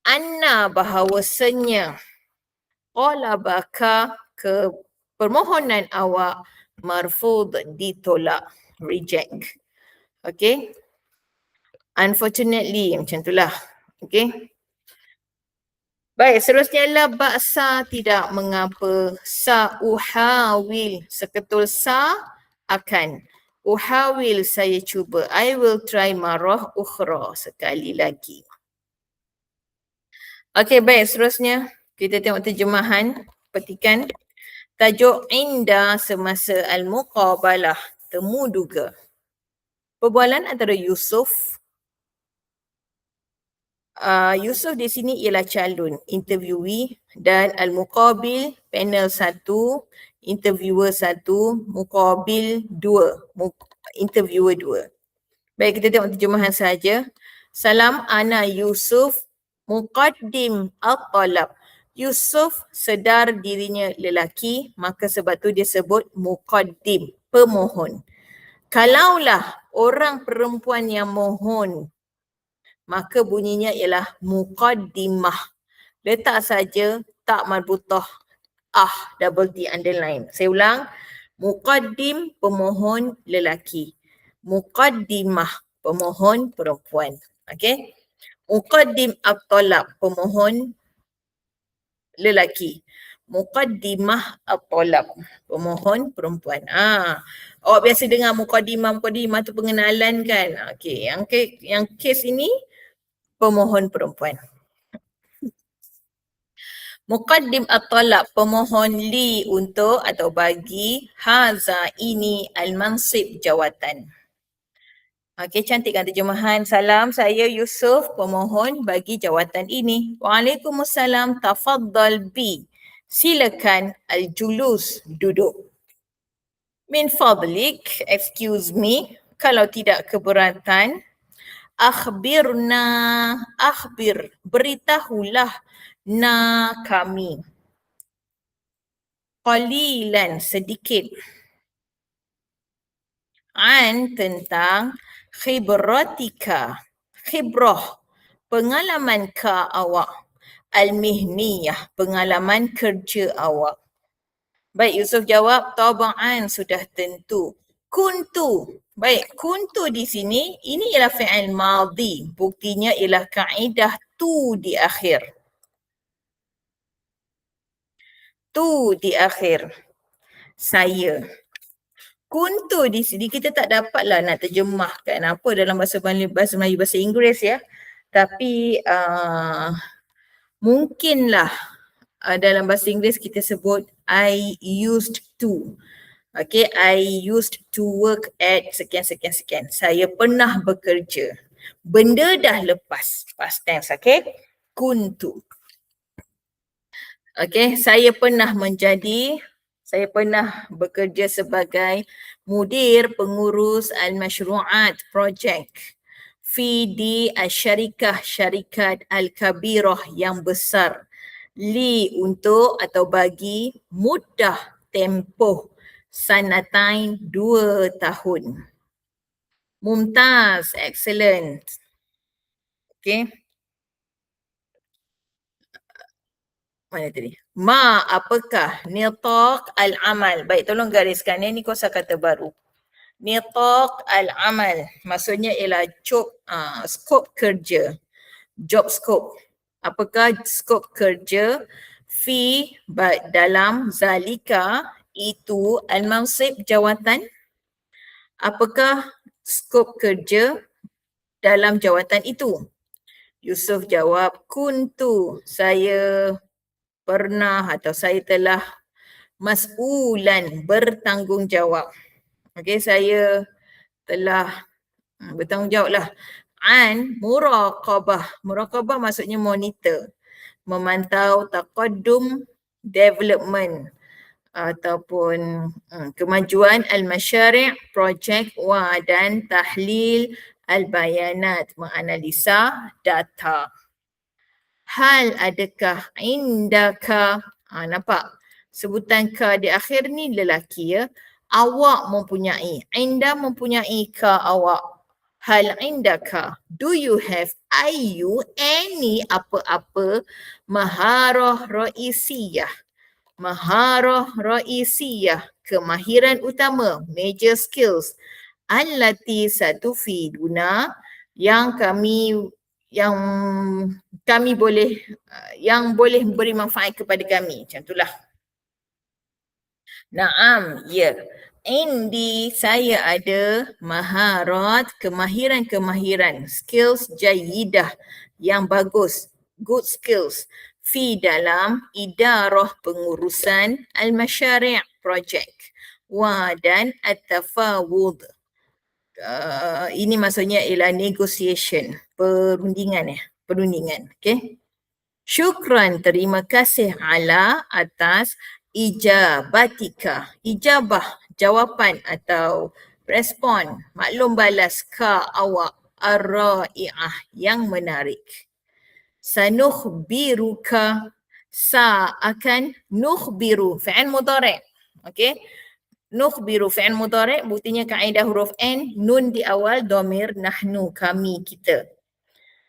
anna, bahawasanya, talabaka, ke permohonan awak, marfud, ditolak, reject. Okay. Unfortunately, macam itulah. Okay. Baik, seterusnya adalah baksa, tidak mengapa. Sa'uhawil, seketul sa, akan. Uhawil, saya cuba. I will try marah ukhra, sekali lagi. Okey, baik, seterusnya kita tengok terjemahan. Petikan. Tajuk inda semasa al-muqabalah, temuduga. Perbualan antara Yusuf Yusof di sini ialah calon interviewee dan al-muqabil panel 1, interviewer 1, muqabil 2, interviewer 2. Baik, kita tengok terjemahan saja. Salam, ana Yusuf, muqaddim at-talab. Yusuf sedar dirinya lelaki, maka sebab tu dia sebut muqaddim, pemohon. Kalaulah orang perempuan yang mohon, maka bunyinya ialah muqaddimah. Letak saja tak marbutah double T underline. Saya ulang, muqaddim pemohon lelaki, muqaddimah pemohon perempuan. Okey? Muqaddim at-talab pemohon lelaki, muqaddimah at-talab pemohon perempuan. Awak biasa dengar muqaddimah tu pengenalan kan? Okey, yang kes ini pemohon perempuan. Muqaddim at-talab pemohon li untuk atau bagi haza ini al-mansib jawatan. Okey, cantik kan terjemahan. Salam, saya Yusuf, pemohon bagi jawatan ini. Waalaikumsalam, tafaddal bi. Silakan al-julus, duduk. Min fadlik, excuse me, kalau tidak keberatan, akhbir, beritahulah na kami. Qalilan, sedikit. An, tentang khibratika, khibrah, pengalaman ka awak, al-mihniyah, pengalaman kerja awak. Baik, Yusuf jawab, taba'an, sudah tentu. Kuntu, baik, kuntu di sini, ini ialah fi'il madhi, buktinya ialah kaedah tu di akhir. Tu di akhir, saya. Kuntu di sini kita tak dapatlah nak terjemahkan apa dalam bahasa Melayu, bahasa Inggeris ya. Tapi mungkinlah dalam bahasa Inggeris kita sebut I used to. Okay, I used to work at sekian. Saya pernah bekerja. Benda dah lepas, past tense, okay. Kuntu. Okay, saya pernah bekerja sebagai mudir pengurus al-masyru'at projek di syarikat al-kabirah yang besar, li untuk atau bagi mudah tempoh sanatain 2 tahun. Mumtaz, excellent. Okay. Mana tadi? Apakah nitaq al-amal? Baik, tolong gariskan. Ini kosakata baru. Nitaq al-amal. Maksudnya ialah skop kerja. Job scope. Apakah skop kerja? Dalam zalika, itu al-mansib jawatan. Apakah skop kerja dalam jawatan itu? Yusuf jawab, kuntu, saya pernah atau saya telah mas'ulan, bertanggungjawab. Okey, saya telah bertanggungjawab lah. An muraqabah. Muraqabah maksudnya monitor. Memantau taqaddum, development ataupun kemajuan al-masyari' projek dan tahlil al-bayanat, menganalisa data. Hal adakah indaka, nampak sebutan ka di akhir ni lelaki ya. Awak mempunyai, inda mempunyai ka awak. Hal indaka, do you have, any apa-apa maharah raisiyah. Maharah raisiyah, kemahiran utama, major skills. Allati satufiduna, yang boleh beri manfaat kepada kami. Macam itulah. Naam, ya. Indi, saya ada maharat, kemahiran, skills jayidah, yang bagus, good skills. Fi dalam idarah pengurusan al-masyari' project. Dan at-tafawud. Ini maksudnya ialah negotiation, perundingan ya. perundingan. Okay. Syukran, terima kasih ala atas ijabatika. Ijabah, jawapan atau respon, maklum balas ka awak ar-ra'i'ah, yang menarik. Sanukhbiruka, sa akan nukhbiru, fi'il mudhari'. Okay. Nukhbiru fi'il mudhari', buktinya kaedah huruf N, nun di awal, domir nahnu, kami, kita.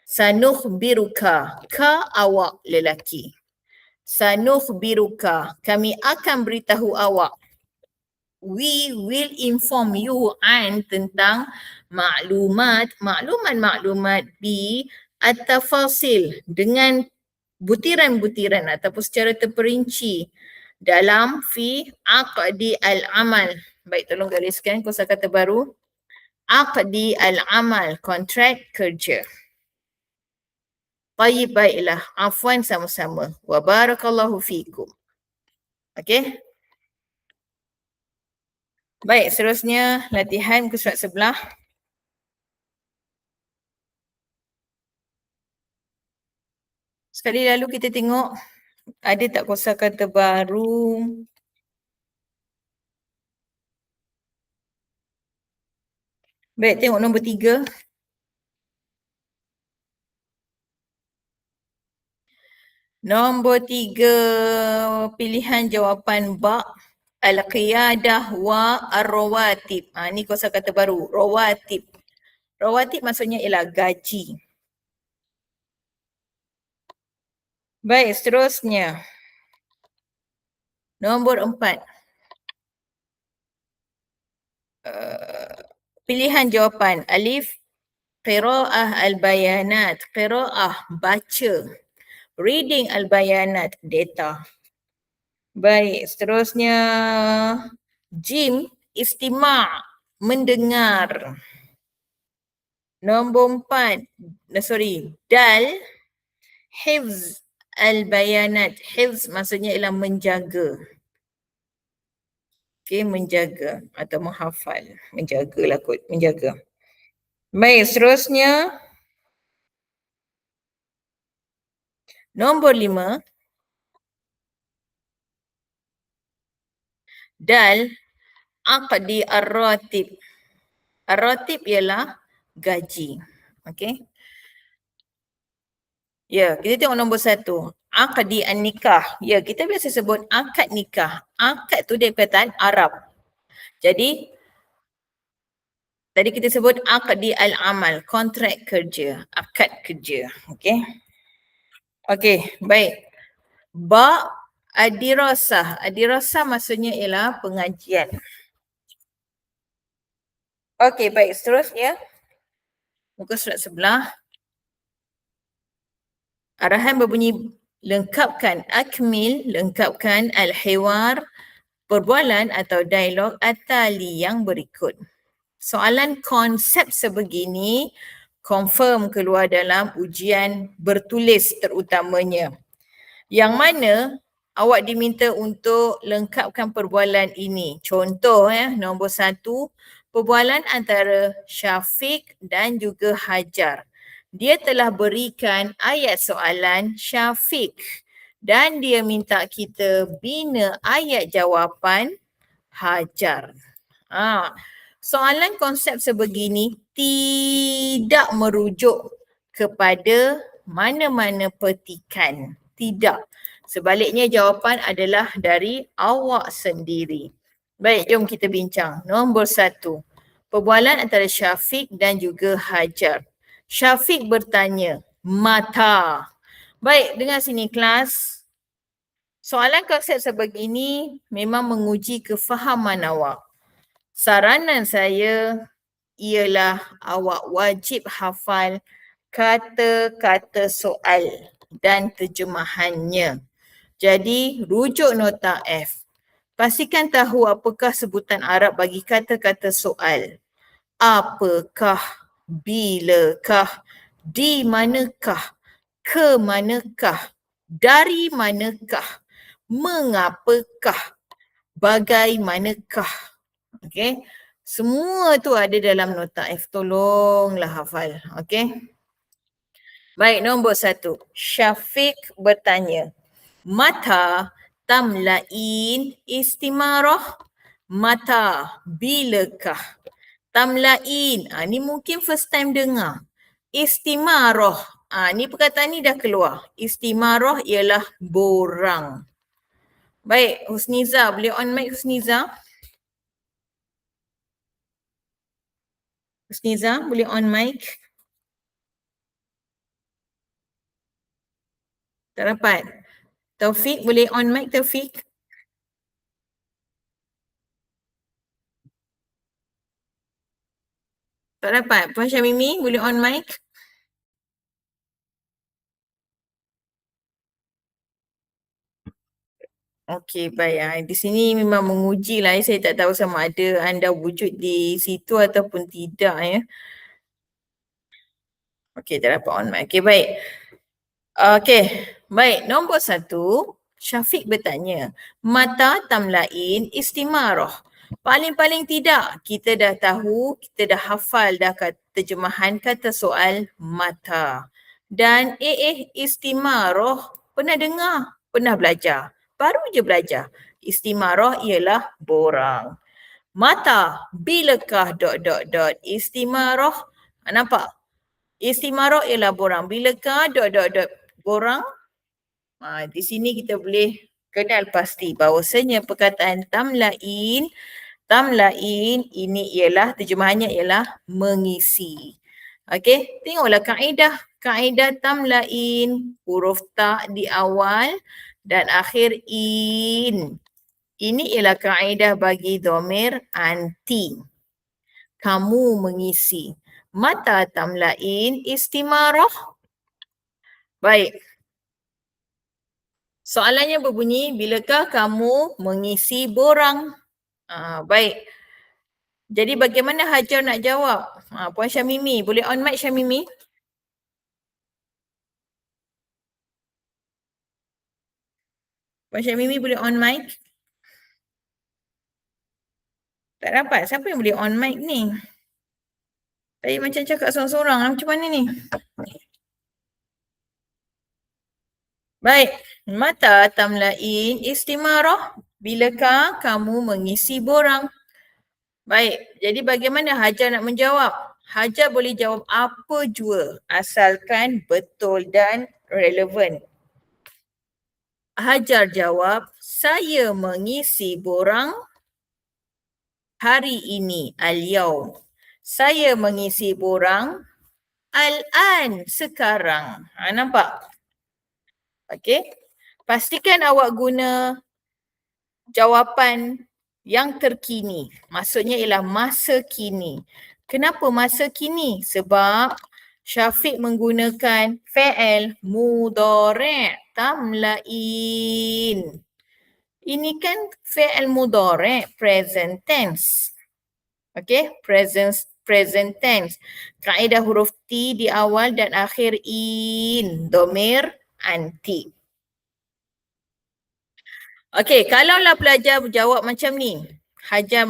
Sanukhbiruka, ka awak lelaki. Sanukhbiruka, kami akan beritahu awak. We will inform you an, tentang maklumat bi at-tafasil, dengan butiran-butiran ataupun secara terperinci dalam fi aqdi al-amal. Baik, tolong gariskan kosakata baru. Aqdi al-amal, kontrak kerja. Baiklah, afwan sama-sama. Wa barakallahu fikum. Okey. Baik, seterusnya latihan muka surat sebelah. Sekali lalu kita tengok ada tak kosakata baru. Baik, tengok nombor 3. Nombor 3, pilihan jawapan ba, al-qiyadah wa ar-rawatib. Ni kosakata baru, rawatib. Rawatib maksudnya ialah gaji. Baik, seterusnya. Nombor 4. Pilihan jawapan alif, qira'ah al-bayanat. Qira'ah, baca. Reading al-bayanat, data. Baik, seterusnya jim, istima', mendengar. Nombor 4, dal, hifz al-bayanat. Hifz maksudnya ialah menjaga. Okay, menjaga atau menghafal. Menjagalah kot, menjaga. Baik, seterusnya nombor 5, dal, aqdi ar-ratib. Ar-ratib ialah gaji. Okey. Ya, kita tengok nombor 1. Aqdi an-nikah. Ya, kita biasa sebut akad nikah. Akad tu dia perkataan Arab. Jadi, tadi kita sebut aqdi al-amal, kontrak kerja, akad kerja. Okey. Okey, baik. Ba, adirasah. Adirasah maksudnya ialah pengajian. Okey, baik. Seterusnya, muka surat sebelah. Arahan berbunyi lengkapkan akmil, lengkapkan al-hiwar, perbualan atau dialog atali yang berikut. Soalan konsep sebegini confirm keluar dalam ujian bertulis terutamanya. Yang mana awak diminta untuk lengkapkan perbualan ini. Contoh nombor 1, perbualan antara Syafiq dan juga Hajar. Dia telah berikan ayat soalan Syafiq dan dia minta kita bina ayat jawapan Hajar. Soalan konsep sebegini tidak merujuk kepada mana-mana petikan. Tidak. Sebaliknya jawapan adalah dari awak sendiri. Baik, jom kita bincang. Nombor 1. Perbualan antara Syafiq dan juga Hajar. Syafiq bertanya, mata. Baik, dengar sini kelas. Soalan konsep sebegini memang menguji kefahaman awak. Saranan saya ialah awak wajib hafal kata-kata soal dan terjemahannya. Jadi rujuk nota F. Pastikan tahu apakah sebutan Arab bagi kata-kata soal. Apakah, bilakah, di manakah, ke manakah, dari manakah, mengapakah, bagaimanakah. Okey. Semua tu ada dalam nota F. Tolonglah hafal. Okey. Baik, nombor 1. Syafiq bertanya, mata tamlain istimarah? Mata, bilakah? Tamlain, ni mungkin first time dengar. Istimarah, ni perkataan ni dah keluar. Istimarah ialah borang. Baik, Husniza, boleh on mic Husniza? Husniza, boleh on mic? Tak dapat. Taufik, boleh on mic Taufik? Tak dapat. Puan Syamimi, boleh on mic? Okey, baik. Di sini memang menguji lah. Saya tak tahu sama ada anda wujud di situ ataupun tidak ya. Okey, tak dapat on mic. Okey, baik. Okey, baik. Nombor 1, Syafiq bertanya, mata tamlain istimarah? Paling-paling tidak, kita dah tahu, kita dah hafal dah terjemahan kata soal mata. Dan istimarah, pernah dengar, pernah belajar. Baru je belajar. Istimarah ialah borang. Mata, bilakah ... Istimarah, nampak? Istimarah ialah borang. Bilakah ... borang? Di sini kita boleh kenal pasti bahawasanya perkataan tamlain ini ialah, terjemahannya ialah mengisi. Okey, tengoklah kaedah. Kaedah tamlain, huruf ta di awal dan akhir in. Ini ialah kaedah bagi dhamir anti. Kamu mengisi. Mata tamlain istimarah? Baik. Soalannya berbunyi, bilakah kamu mengisi borang? Baik. Jadi bagaimana Hajar nak jawab? Puan Syamimi, boleh on mic Syamimi? Puan Syamimi boleh on mic? Tak dapat. Siapa yang boleh on mic ni? Saya macam cakap seorang-seorang lah. Macam mana ni? Baik. Mata tamlain istimarah? Bilakah kamu mengisi borang? Baik. Jadi bagaimana Hajar nak menjawab? Hajar boleh jawab apa jua asalkan betul dan relevan. Hajar jawab, saya mengisi borang hari ini, al-yaum. Saya mengisi borang al-an, sekarang. Nampak? Okey. Pastikan awak guna jawapan yang terkini. Maksudnya ialah masa kini. Kenapa masa kini? Sebab Syafiq menggunakan fi'il mudhari' tamlain. Ini kan fi'il mudhari' present tense. Okay, present tense. Kaedah huruf T di awal dan akhir in, dhamir anti. Okay, kalaulah pelajar jawab macam ni, Hajar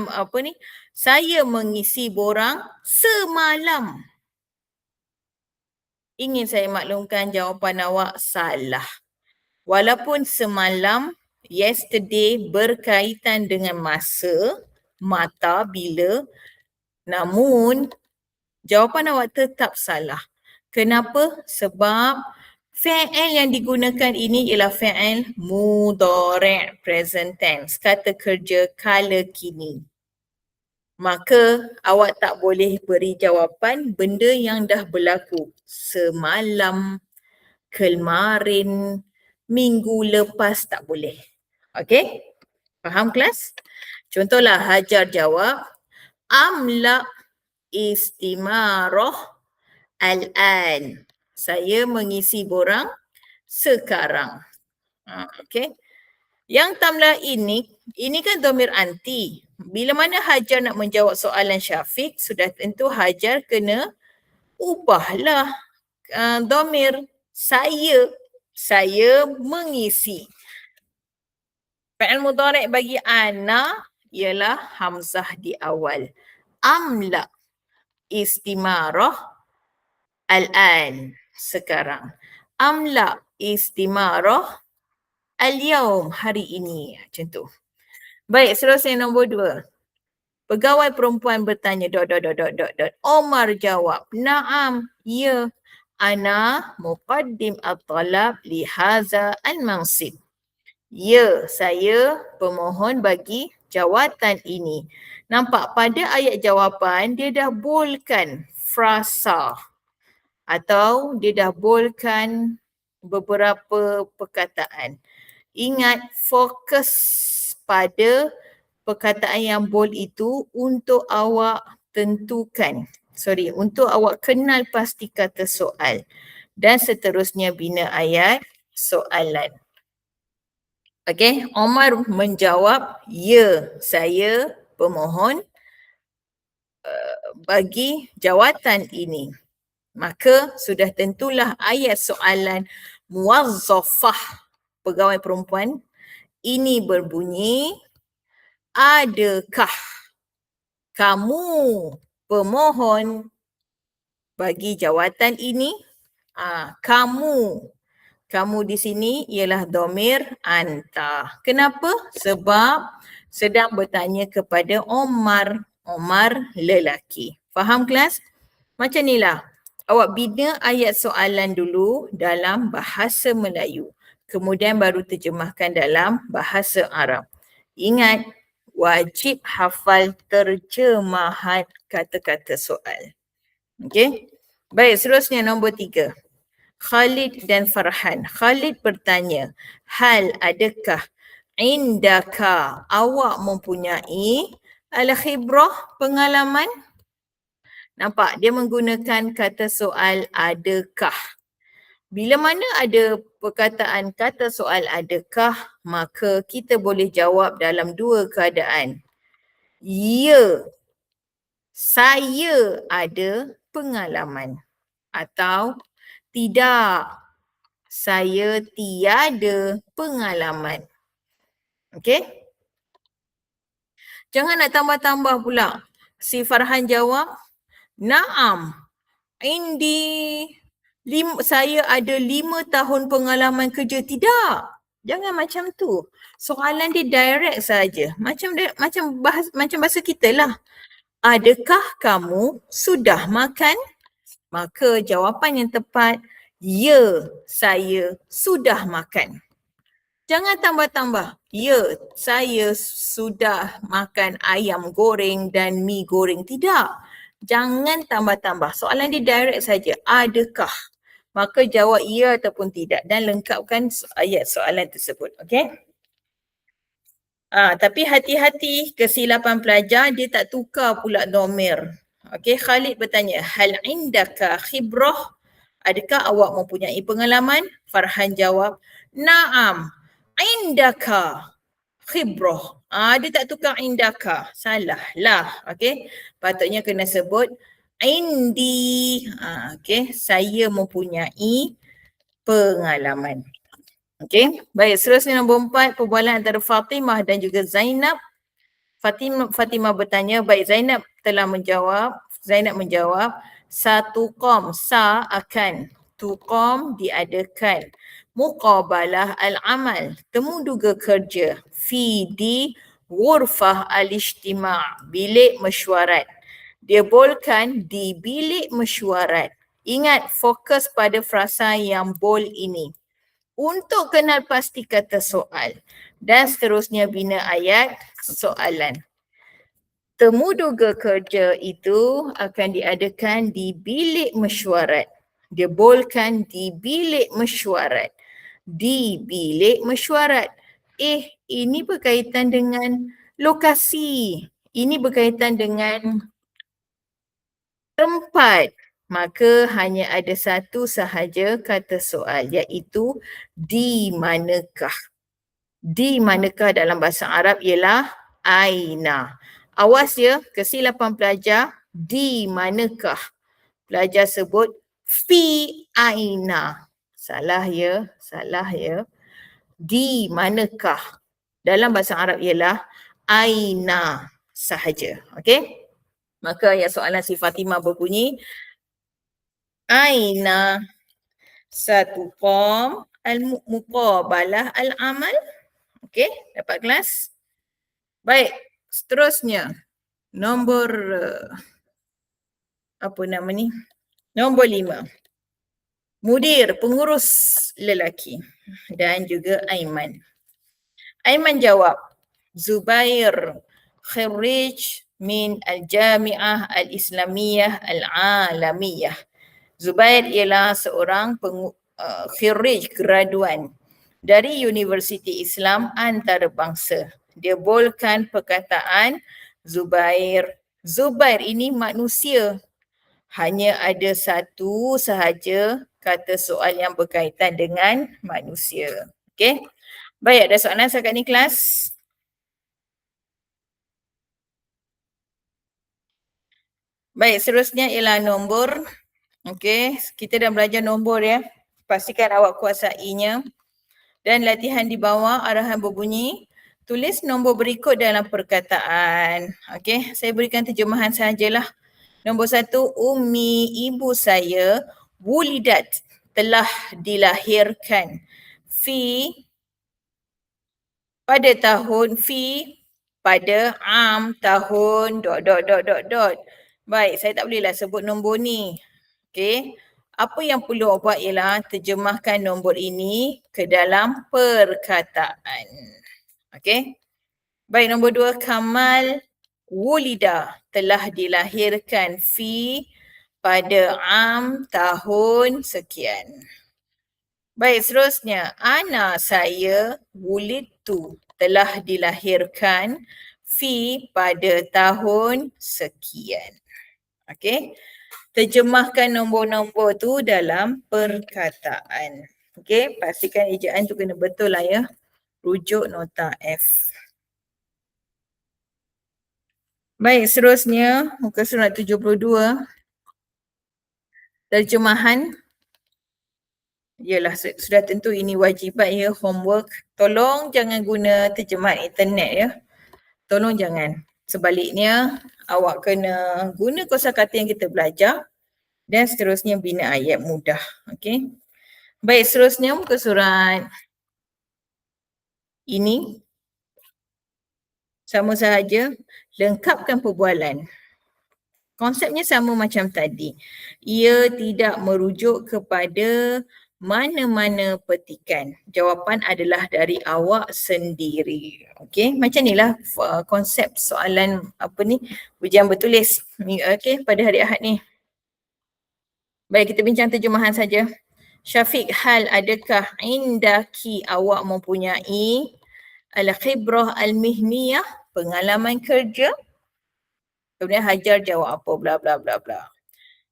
saya mengisi borang semalam. Ingin saya maklumkan jawapan awak salah. Walaupun semalam, yesterday berkaitan dengan masa, mata, bila, namun jawapan awak tetap salah. Kenapa? Sebab fi'il yang digunakan ini ialah fi'il mudhari' present tense, kata kerja kala kini. Maka awak tak boleh beri jawapan benda yang dah berlaku semalam, kemarin, minggu lepas, tak boleh. Okey? Faham kelas? Contohlah Hajar jawab, amla istimarah al-an. Saya mengisi borang sekarang. Okey. Yang tamlain ini kan dhamir anti. Bila mana Hajar nak menjawab soalan Syafiq, sudah tentu Hajar kena ubahlah dhamir saya mengisi. Fi'il mudhari' bagi ana ialah hamzah di awal. Amla istimarah al-an. sekarang. Amla istimarah al-yaum, hari ini. Macam tu. Baik, seterusnya nombor 2. Pegawai perempuan bertanya, dot. Omar jawab, na'am, ya. Ana muqaddim at-talab li haza al-mansib. Ya, saya pemohon bagi jawatan ini. Nampak pada ayat jawapan dia dah boldkan frasa atau dia dah boldkan beberapa perkataan. Ingat, fokus pada perkataan yang bold itu untuk awak untuk awak kenal pasti kata soal. Dan seterusnya bina ayat soalan. Okey, Omar menjawab, ya, saya pemohon bagi jawatan ini. Maka sudah tentulah ayat soalan muwazzafah pegawai perempuan ini berbunyi, adakah kamu pemohon bagi jawatan ini? Kamu di sini ialah dhamir anta. Kenapa? Sebab sedang bertanya kepada Omar lelaki. Faham kelas? Macam inilah. Awak bina ayat soalan dulu dalam bahasa Melayu. Kemudian baru terjemahkan dalam bahasa Arab. Ingat, wajib hafal terjemahan kata-kata soal. Okey? Baik, seterusnya nombor 3. Khalid dan Farhan. Khalid bertanya, hal adakah indaka awak mempunyai al-khibrah, pengalaman? Nampak, dia menggunakan kata soal adakah. Bila mana ada perkataan kata soal adakah, maka kita boleh jawab dalam dua keadaan. Ya, saya ada pengalaman. Atau tidak, saya tiada pengalaman. Okey? Jangan nak tambah-tambah pula. Si Farhan jawab, na'am, saya ada 5 tahun pengalaman kerja. Tidak. Jangan macam tu. Soalan dia direct saja. Macam bahasa kita lah. Adakah kamu sudah makan? Maka jawapan yang tepat, ya, saya sudah makan. Jangan tambah-tambah. Ya, saya sudah makan ayam goreng dan mi goreng. Tidak. Jangan tambah-tambah. Soalan dia direct saja. Adakah? Maka jawab ya ataupun tidak dan lengkapkan ayat soalan tersebut. Okey? Tapi hati-hati, kesilapan pelajar, dia tak tukar pula dhamir. Okey, Khalid bertanya, hal indaka khibrah? Adakah awak mempunyai pengalaman? Farhan jawab, na'am, indaka khibrah. Dia tak tukar indaka. Salah lah. Okey, patutnya kena sebut indi. Okey, saya mempunyai pengalaman. Okey, baik, seterusnya nombor 4, perbualan antara Fatimah dan juga Zainab. Fatimah bertanya, baik, Zainab menjawab, satuqam, akan, tuqam, diadakan, muqabalah al-amal, temu duga kerja, di ghurfah al-ijtima', bilik mesyuarat. Dia bolkan di bilik mesyuarat. Ingat, fokus pada frasa yang bold ini. Untuk kenal pasti kata soal. Dan seterusnya bina ayat soalan. Temu duga kerja itu akan diadakan di bilik mesyuarat. Dia boldkan di bilik mesyuarat. Di bilik mesyuarat. Ini berkaitan dengan lokasi. Ini berkaitan dengan tempat. Maka hanya ada satu sahaja kata soal, iaitu di manakah. Di manakah dalam bahasa Arab ialah aina. Awas ya, kesilapan pelajar, di manakah. Pelajar sebut fi aina. Salah ya. Di manakah. Dalam bahasa Arab ialah aina sahaja. Okey? Maka ayat soalan si Fatimah berbunyi, aina Satu qam al-muqabalah al-amal. Okey, dapat kelas? Baik, seterusnya. Nombor apa nama ni? Nombor 5. Mudir, pengurus lelaki dan juga Aiman. Aiman jawab, Zubair khirij min al-Jami'ah al-Islamiyah al-Alamiyah. Zubair ialah seorang khirij, graduan dari Universiti Islam Antarabangsa. Dia bolehkan perkataan Zubair. Zubair ini manusia. Hanya ada satu sahaja kata soal yang berkaitan dengan manusia. Okey. Baik, ada soalan setakat ni kelas? Baik, seterusnya ialah nombor. Okey, kita dah belajar nombor ya. Pastikan awak kuasainya. Dan latihan di bawah arahan berbunyi, tulis nombor berikut dalam perkataan. Okey, saya berikan terjemahan sahajalah. Nombor 1, Ummi, ibu saya, wulidat, telah dilahirkan. Fi, pada tahun, pada tahun, ... Baik, saya tak bolehlah sebut nombor ni. Okey, apa yang perlu awak buat ialah terjemahkan nombor ini ke dalam perkataan. Okey. Baik, nombor 2, Kamal wulida, telah dilahirkan pada tahun sekian. Baik, seterusnya, Ana, saya, wulidtu, telah dilahirkan pada tahun sekian. Okey. Terjemahkan nombor-nombor tu dalam perkataan. Okey, pastikan ejaan tu kena betul lah ya. Rujuk nota F. Baik, seterusnya muka surat 72. Terjemahan. Yalah, sudah tentu ini wajibat ya, homework. Tolong jangan guna terjemahan internet ya. Tolong jangan. Sebaliknya, awak kena guna kosakata yang kita belajar dan seterusnya bina ayat mudah. Okey. Baik, seterusnya muka surat ini. Sama sahaja, lengkapkan perbualan. Konsepnya sama macam tadi. Ia tidak merujuk kepada mana-mana petikan. Jawapan adalah dari awak sendiri. Okey, macam inilah konsep soalan ujian bertulis. Okey, pada hari Ahad ni. Baik, kita bincang terjemahan saja. Syafiq, hal adakah indaki, awak mempunyai al-khibrah al-mihniyah, pengalaman kerja? Kemudian Hajar jawab apa, bla bla bla bla.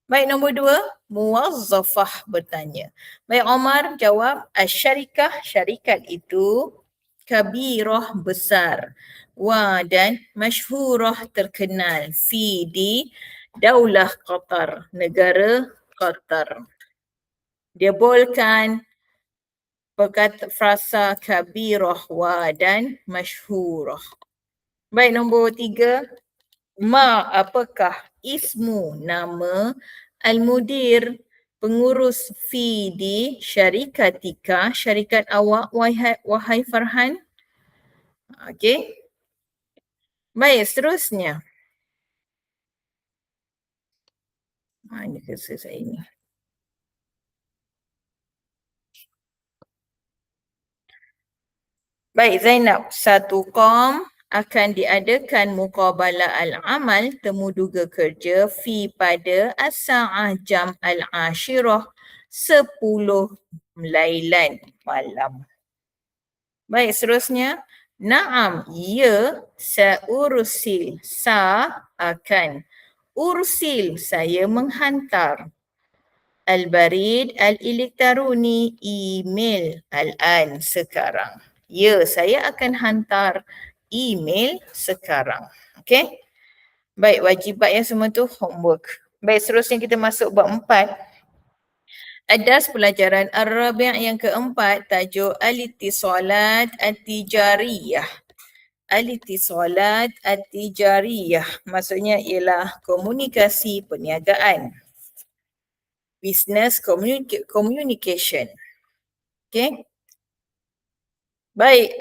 Baik, nombor 2, muwazzafah bertanya. Baik, Omar jawab, asyarikah, syarikat itu, kabirah, besar, dan masyhurah, terkenal, di daulah Qatar, negara Qatar. Dia bolehkan perkata frasa kabirah dan masyhurah. Baik, nombor 3, apakah ismu, nama, al-mudir, pengurus, di syarikatika, syarikat awak, wahai Farhan. Okey. Baik, seterusnya. Ini kerja saya ini. Baik, Zainab, satu qam akan diadakan muqabalah al-amal, temu duga kerja, pada as-sa'ah, jam al-ashirah, 10 lailan, malam. Baik, seterusnya. Naam, ya, sa'ursil, akan. Ursil, saya menghantar. Al-barid al-elektroni, email, al-an, sekarang. Ya, saya akan hantar email sekarang. Okey? Baik, wajibat ya semua tu homework. Baik, seterusnya kita masuk bab 4. Adas pelajaran Ar-Rabi' yang keempat, tajuk Al-Ittisalat At-Tijariyah. Al-Ittisalat At-Tijariyah maksudnya ialah komunikasi perniagaan. business communication. Okay. Baik,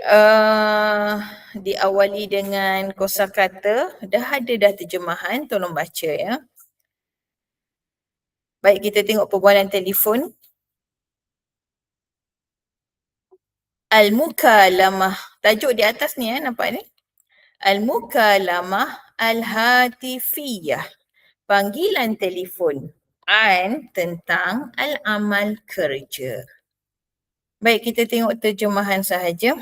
diawali dengan kosakata. Dah ada terjemahan, tolong baca ya. Baik, kita tengok perbualan telefon. Al-mukalamah. Tajuk di atas ni nampak ni. Al-mukalamah al-hatifiyah. Panggilan telefon. An tentang al-amal kerja. Baik, kita tengok terjemahan sahaja.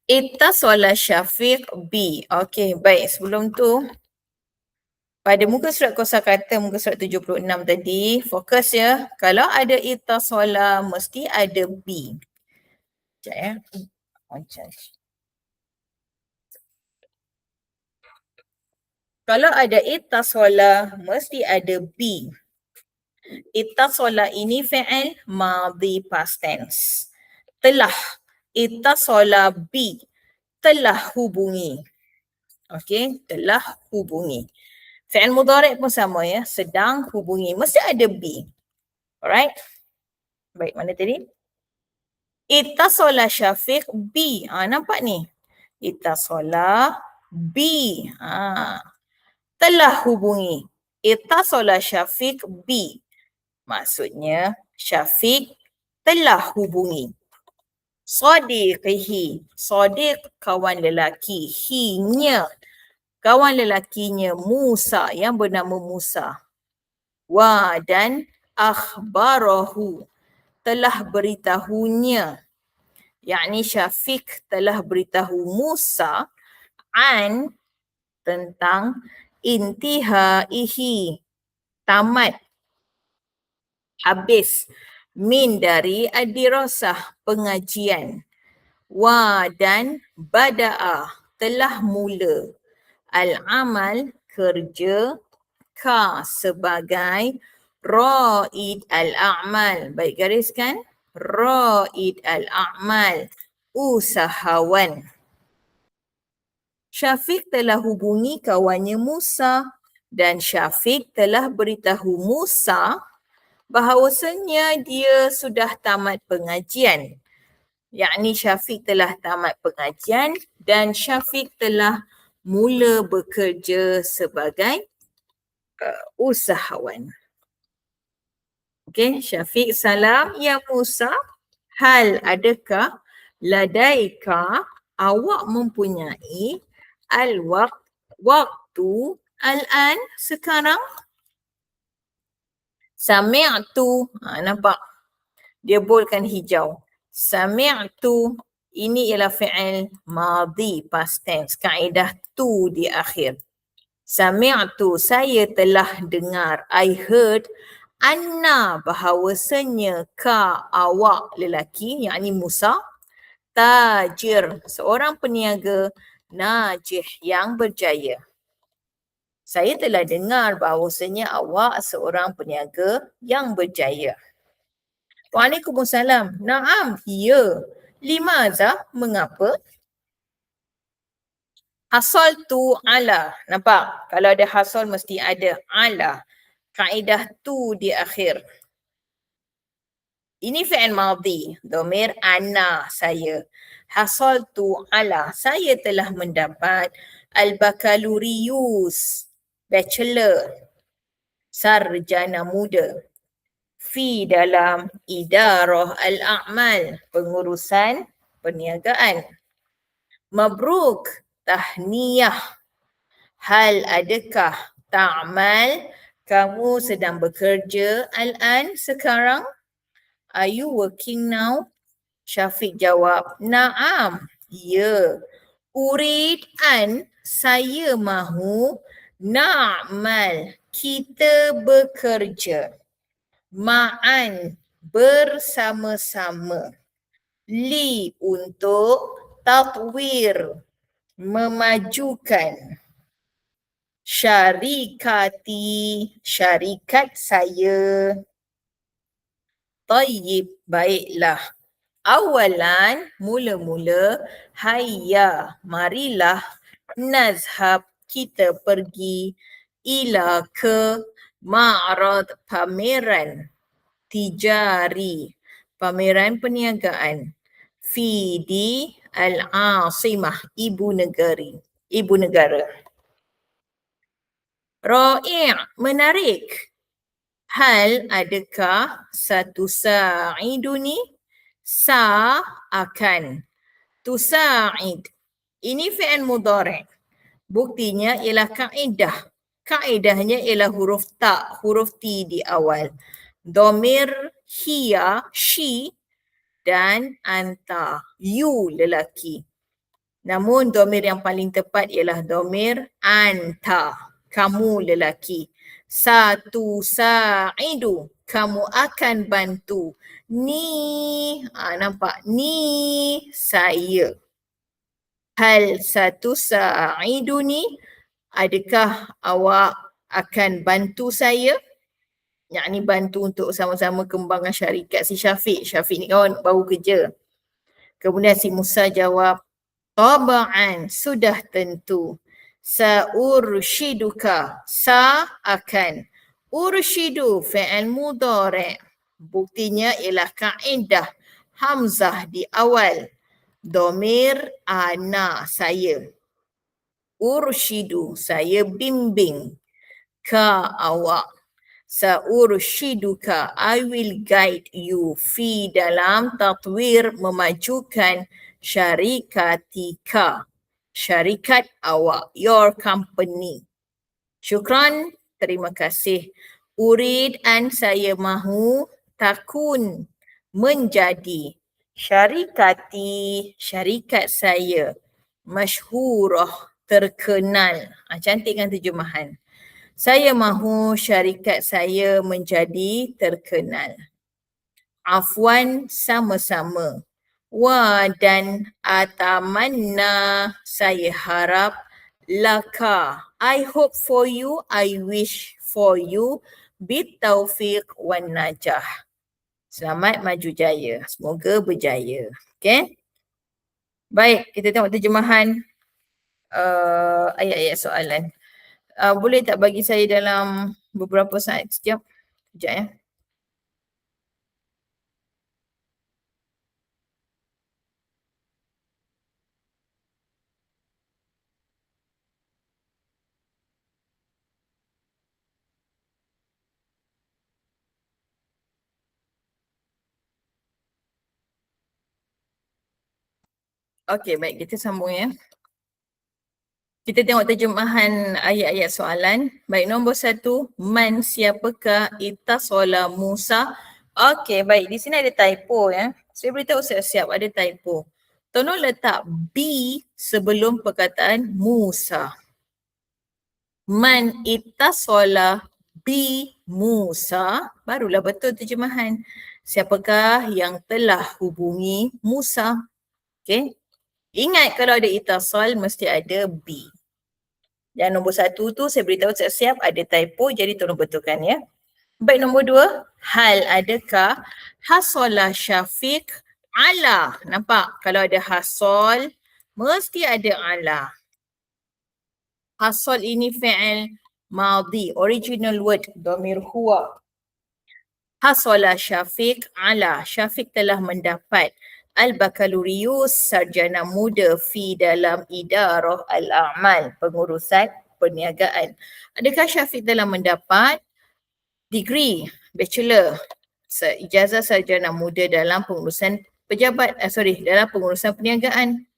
Ittasala Syafiq B. Okey, baik. Sebelum tu, pada muka surat kosakata, muka surat 76 tadi, fokus ya. Kalau ada ittasala, mesti ada B. Sekejap ya. Kalau ada ittasala, mesti ada B. Ittasala ini fi'il madhi past tense. Telah. Ittasala B. Telah hubungi. Okey, telah hubungi. Fi'il mudhari' pun sama ya, sedang hubungi. Mesti ada B. Alright? Baik, mana tadi? Ittasala Syafiq B. Nampak ni? Ittasala B. Telah hubungi. Ittasala Syafiq B. Maksudnya Syafiq telah hubungi. Sadiqihi. Sadiq kawan lelaki. Hi-nya. Kawan lelakinya Musa yang bernama Musa. Wa dan akhbarahu. Telah beritahunya. Yakni Syafiq telah beritahu Musa an tentang intihaihi. Tamat. Habis. Min dari ad-dirasah, pengajian. Wa dan bada'a, telah mula. Al-amal, kerja. Ka, sebagai ra'id al-a'mal. Baik gariskan. Ra'id al-a'mal. Usahawan. Syafiq telah hubungi kawannya Musa dan Syafiq telah beritahu Musa bahawasanya dia sudah tamat pengajian. Yakni Syafiq telah tamat pengajian dan Syafiq telah mula bekerja sebagai usahawan. Okey, Syafiq salam ya Musa. Hal adakah ladaika awak mempunyai waktu al-an sekarang? Sami'tu, nampak? Dia boldkan hijau. Sami'tu, ini ialah fi'il madhi past tense. Kaedah tu di akhir. Sami'tu, saya telah dengar. I heard. Anna, bahawasanya ka awak lelaki, yakni Musa. Tajir, seorang peniaga. Najih, yang berjaya. Saya telah dengar bahawasanya awak seorang peniaga yang berjaya. Waalaikumsalam. Naam, ya. Limaza, mengapa? Hasal tu ala. Nampak? Kalau ada hasal mesti ada ala. Kaedah tu di akhir. Ini fi'il madhi. Dhamir ana, saya. Hasal tu ala. Saya telah mendapat al-bakalurius. Bachelor. Sarjana muda. Fi dalam idarah al-a'mal. Pengurusan perniagaan. Mabruk. Tahniyah. Hal adakah ta'mal? Kamu sedang bekerja al-an sekarang? Are you working now? Syafiq jawab, na'am. Ya. Urid an, saya mahu. Na'mal, kita bekerja. Ma'an, bersama-sama. Li, untuk. Tatwir, memajukan. Syarikati, syarikat saya. Tayyib, baiklah. Awalan, mula-mula. Hayya, marilah. Nazhab, kita pergi. ila ke ma'rad pameran tijari, pameran perniagaan, fi di al-asimah, ibu negara. Ra'i', menarik. Hal adakah satu sa'iduni? Sa akan. Tusa'id. Ini fi'il mudhari'. Buktinya ialah kaedah. Kaedahnya ialah huruf ta, huruf ti di awal. Domir hiya, she dan anta, you lelaki. Namun domir yang paling tepat ialah domir anta, kamu lelaki. Satu sa'idu, kamu akan bantu. Ni, nampak? Ni saya. Hal satu sa'idu ni, adakah awak akan bantu saya? Yang ni bantu untuk sama-sama kembangkan syarikat si Syafiq. Syafiq ni kawan baru kerja. Kemudian si Musa jawab, taba'an, sudah tentu. Sa'urshiduka, sa akan. Urshidu, fi'il mudhari'. Buktinya ialah kaedah hamzah di awal. Domir ana, saya. Urshidu, saya bimbing. Ka, awak. Sa'urshiduka, I will guide you. Fi dalam tatwir, memajukan syarikatika, syarikat awak, your company. Syukran, terima kasih. Urid and saya mahu, takun, menjadi. Syarikati, syarikat saya. Masyhurah, terkenal. Cantik kan terjemahan. Saya mahu syarikat saya menjadi terkenal. Afwan, sama-sama. Wa dan atamanna, saya harap. Laka, I hope for you, I wish for you. Bitaufiq wan najah. Selamat maju jaya. Semoga berjaya. Okay? Baik, kita tengok terjemahan ayat-ayat soalan. Boleh tak bagi saya dalam beberapa saat sekejap? Sekejap ya. Okey, baik, kita sambung ya. Kita tengok terjemahan ayat-ayat soalan. Baik, nombor 1, man siapakah ittasola Musa? Okey, baik, di sini ada typo ya. Saya beritahu siap-siap ada typo. Tolong letak B sebelum perkataan Musa. Man ittasola bi Musa, barulah betul terjemahan. Siapakah yang telah hubungi Musa? Okey. Ingat kalau ada ittasal mesti ada B. Dan nombor 1 tu saya beritahu siap-siap ada typo, jadi tolong betulkan ya. Baik, nombor 2, hal adakah hasola Syafiq ala. Nampak kalau ada hasol mesti ada ala. Hasol ini fi'il madhi, original word, dhamir huwa. Hasola Syafiq ala, Syafiq telah mendapat al-bakalurius, sarjana muda fi dalam idarah al-a'mal, pengurusan perniagaan. Adakah Syafiq telah mendapat degree, bachelor, ijazah sarjana muda dalam pengurusan pejabat, dalam pengurusan perniagaan?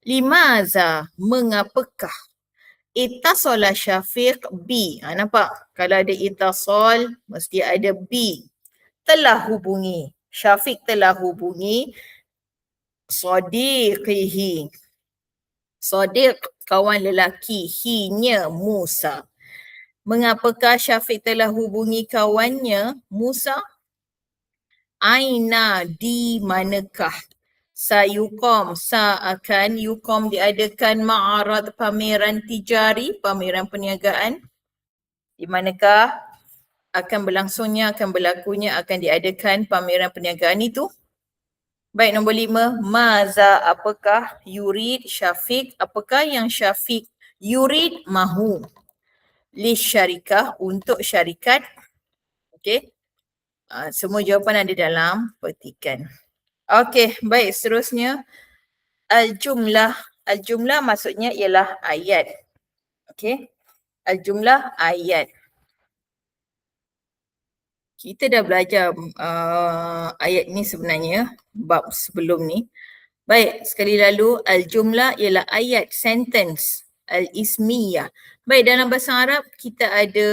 Limaza, mengapakah? Ittasala Syafiq B. Nampak? Kalau ada ittasal, mesti ada B. Telah hubungi. Syafiq telah hubungi sadiqihi. Sadiq, kawan lelaki. He-nya Musa. Mengapakah Syafiq telah hubungi kawannya Musa? Aina, di manakah? Sayuqam, akan yuqam diadakan ma'arad, pameran tijari, pameran perniagaan. Di manakah akan berlakunya, akan diadakan pameran perniagaan itu? Baik, nombor 5, maza, apakah yurid Syafiq, apakah yang Syafiq yurid mahu? li syarikah, untuk syarikat. Okey. Semua jawapan ada dalam petikan. Okey, baik, seterusnya al-jumlah. Al-jumlah maksudnya ialah ayat. Okey. Al-jumlah ayat. Kita dah belajar ayat ni sebenarnya, bab sebelum ni. Baik, sekali lalu al-jumlah ialah ayat, sentence, al-ismiyah. Baik, dalam bahasa Arab kita ada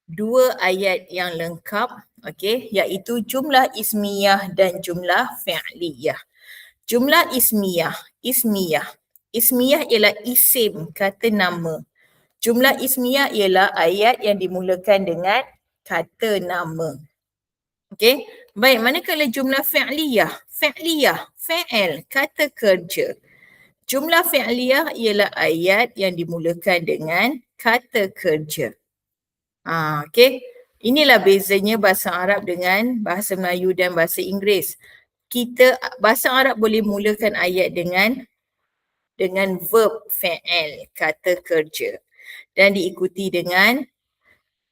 dua ayat yang lengkap, okey, iaitu jumlah ismiyah dan jumlah fi'liyah. Jumlah ismiyah, ismiyah ialah isim, kata nama. Jumlah ismiyah ialah ayat yang dimulakan dengan kata nama. Okey, baik, manakala jumlah fi'liyah, fi'il, kata kerja. Jumlah fi'liyah ialah ayat yang dimulakan dengan kata kerja. Okey, inilah bezanya bahasa Arab dengan bahasa Melayu dan bahasa Inggeris. Bahasa Arab boleh mulakan ayat dengan verb, fi'il, kata kerja, dan diikuti dengan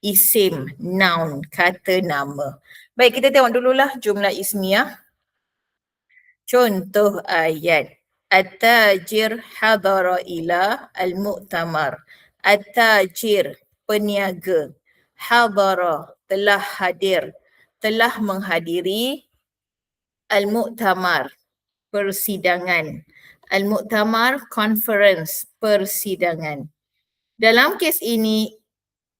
isim, noun, kata nama. Baik, kita tengok dululah jumlah ismiyah. Contoh ayat. At-tajir hadara ila al-mu'tamar. At-tajir, peniaga. Hadara, telah hadir, telah menghadiri al-mu'tamar, persidangan. Al-mu'tamar, conference, persidangan. Dalam kes ini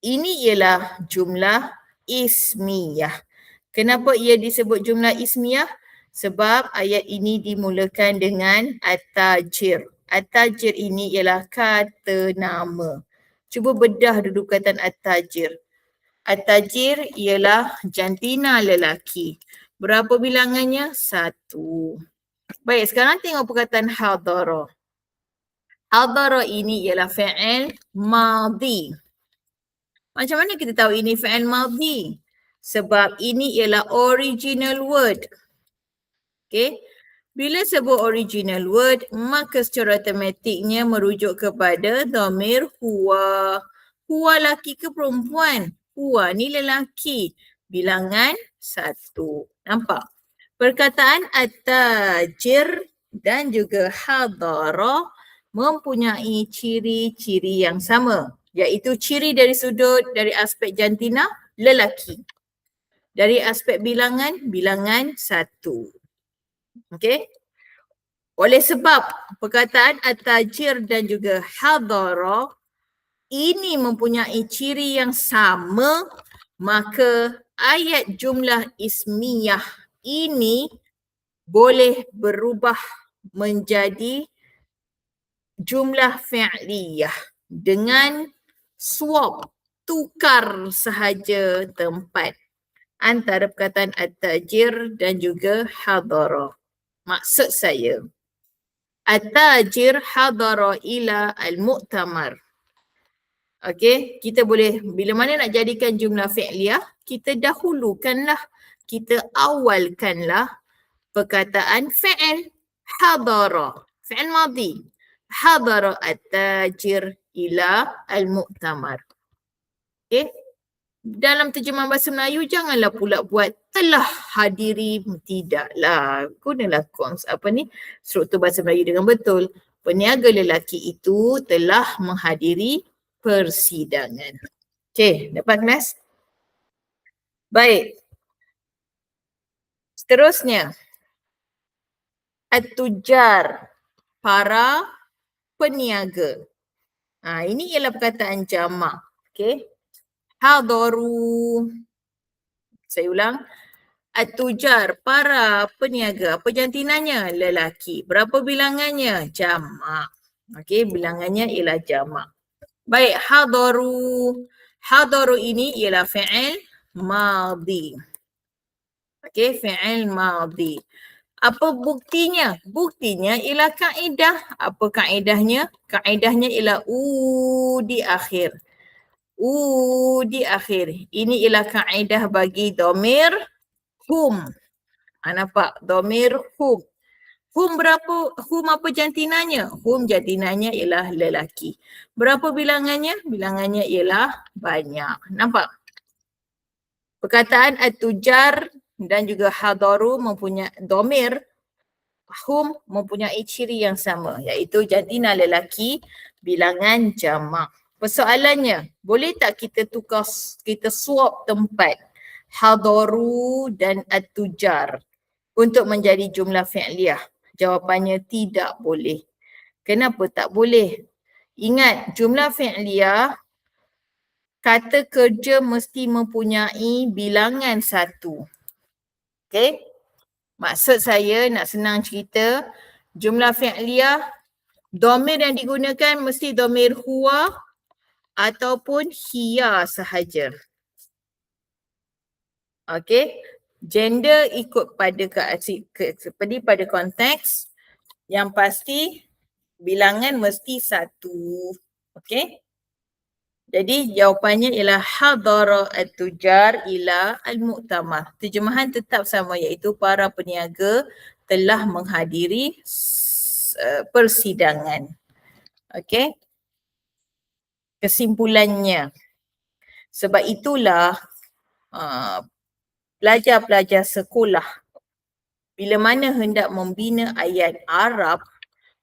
ialah jumlah ismiyah. Kenapa ia disebut jumlah ismiyah? Sebab ayat ini dimulakan dengan at-tajir. At-tajir ini ialah kata nama. Cuba bedah dulu perkataan at-tajir. At-tajir ialah jantina lelaki. Berapa bilangannya? 1. Baik, sekarang tengok perkataan hadara. Hadara ini ialah fi'il madhi. Macam mana kita tahu ini fi'il madhi? Sebab ini ialah original word. Okay. Bila sebut original word, maka secara automatiknya merujuk kepada dhamir huwa. Huwa laki ke perempuan? Huwa ni lelaki. Bilangan 1. Nampak? Perkataan at-tajir dan juga hadara mempunyai ciri-ciri yang sama, iaitu ciri dari aspek jantina, lelaki. Dari aspek bilangan 1. Okey. Oleh sebab perkataan at-tajir dan juga hadara ini mempunyai ciri yang sama, maka ayat jumlah ismiyah ini boleh berubah menjadi jumlah fi'liyah dengan swap, tukar sahaja tempat antara perkataan at-tajir dan juga hadara. Maksud saya, at-tajir hadara ila al-mu'tamar. Okey, kita boleh, bila mana nak jadikan jumlah fi'liyah, kita dahulukanlah, kita awalkanlah perkataan fi'il, hadara, fi'il madhi. Hadara at-tajir ila al-mu'tamar. Okey. Dalam terjemahan bahasa Melayu janganlah pula buat telah hadiri, tidaklah. Gunalah struktur bahasa Melayu dengan betul. Peniaga lelaki itu telah menghadiri persidangan. Okey, dapat kelas? Baik. Seterusnya, at-tujar, para peniaga. Ini ialah perkataan jamak. Okey. Hadaru. Saya ulang. At-tujar, para peniaga. Apa jantinanya? Lelaki. Berapa bilangannya? Jamak. Okey, bilangannya ialah jamak. Baik, hadaru. Hadaru ini ialah fi'il madhi. Okey, fi'il madhi. Apa buktinya? Buktinya ialah kaedah. Apa kaedahnya? Kaedahnya ialah di akhir. Di akhir. Ini ialah kaedah bagi dhamir hum. Nampak? Dhamir hum. Hum apa jantinanya? Hum jantinanya ialah lelaki. Berapa bilangannya? Bilangannya ialah banyak. Nampak? Perkataan at-tujar dan juga hadaru mempunyai domir, hum mempunyai ciri yang sama, iaitu jantina lelaki, bilangan jamak. Persoalannya, boleh tak kita swap tempat hadaru dan at-tujar untuk menjadi jumlah fi'liyah? Jawapannya tidak boleh. Kenapa tak boleh? Ingat, jumlah fi'liyah, kata kerja mesti mempunyai bilangan satu. Okay? Maksud saya nak senang cerita, jumlah fi'liyah, domir yang digunakan mesti domir huwa ataupun hiya sahaja. Okay? Gender ikut pada konteks, yang pasti bilangan mesti satu. Okay? Jadi jawapannya ialah hadara at-tujar ila al-mu'tamar. Terjemahan tetap sama, iaitu para peniaga telah menghadiri persidangan. Okay? Kesimpulannya, sebab itulah pelajar-pelajar sekolah bila mana hendak membina ayat Arab,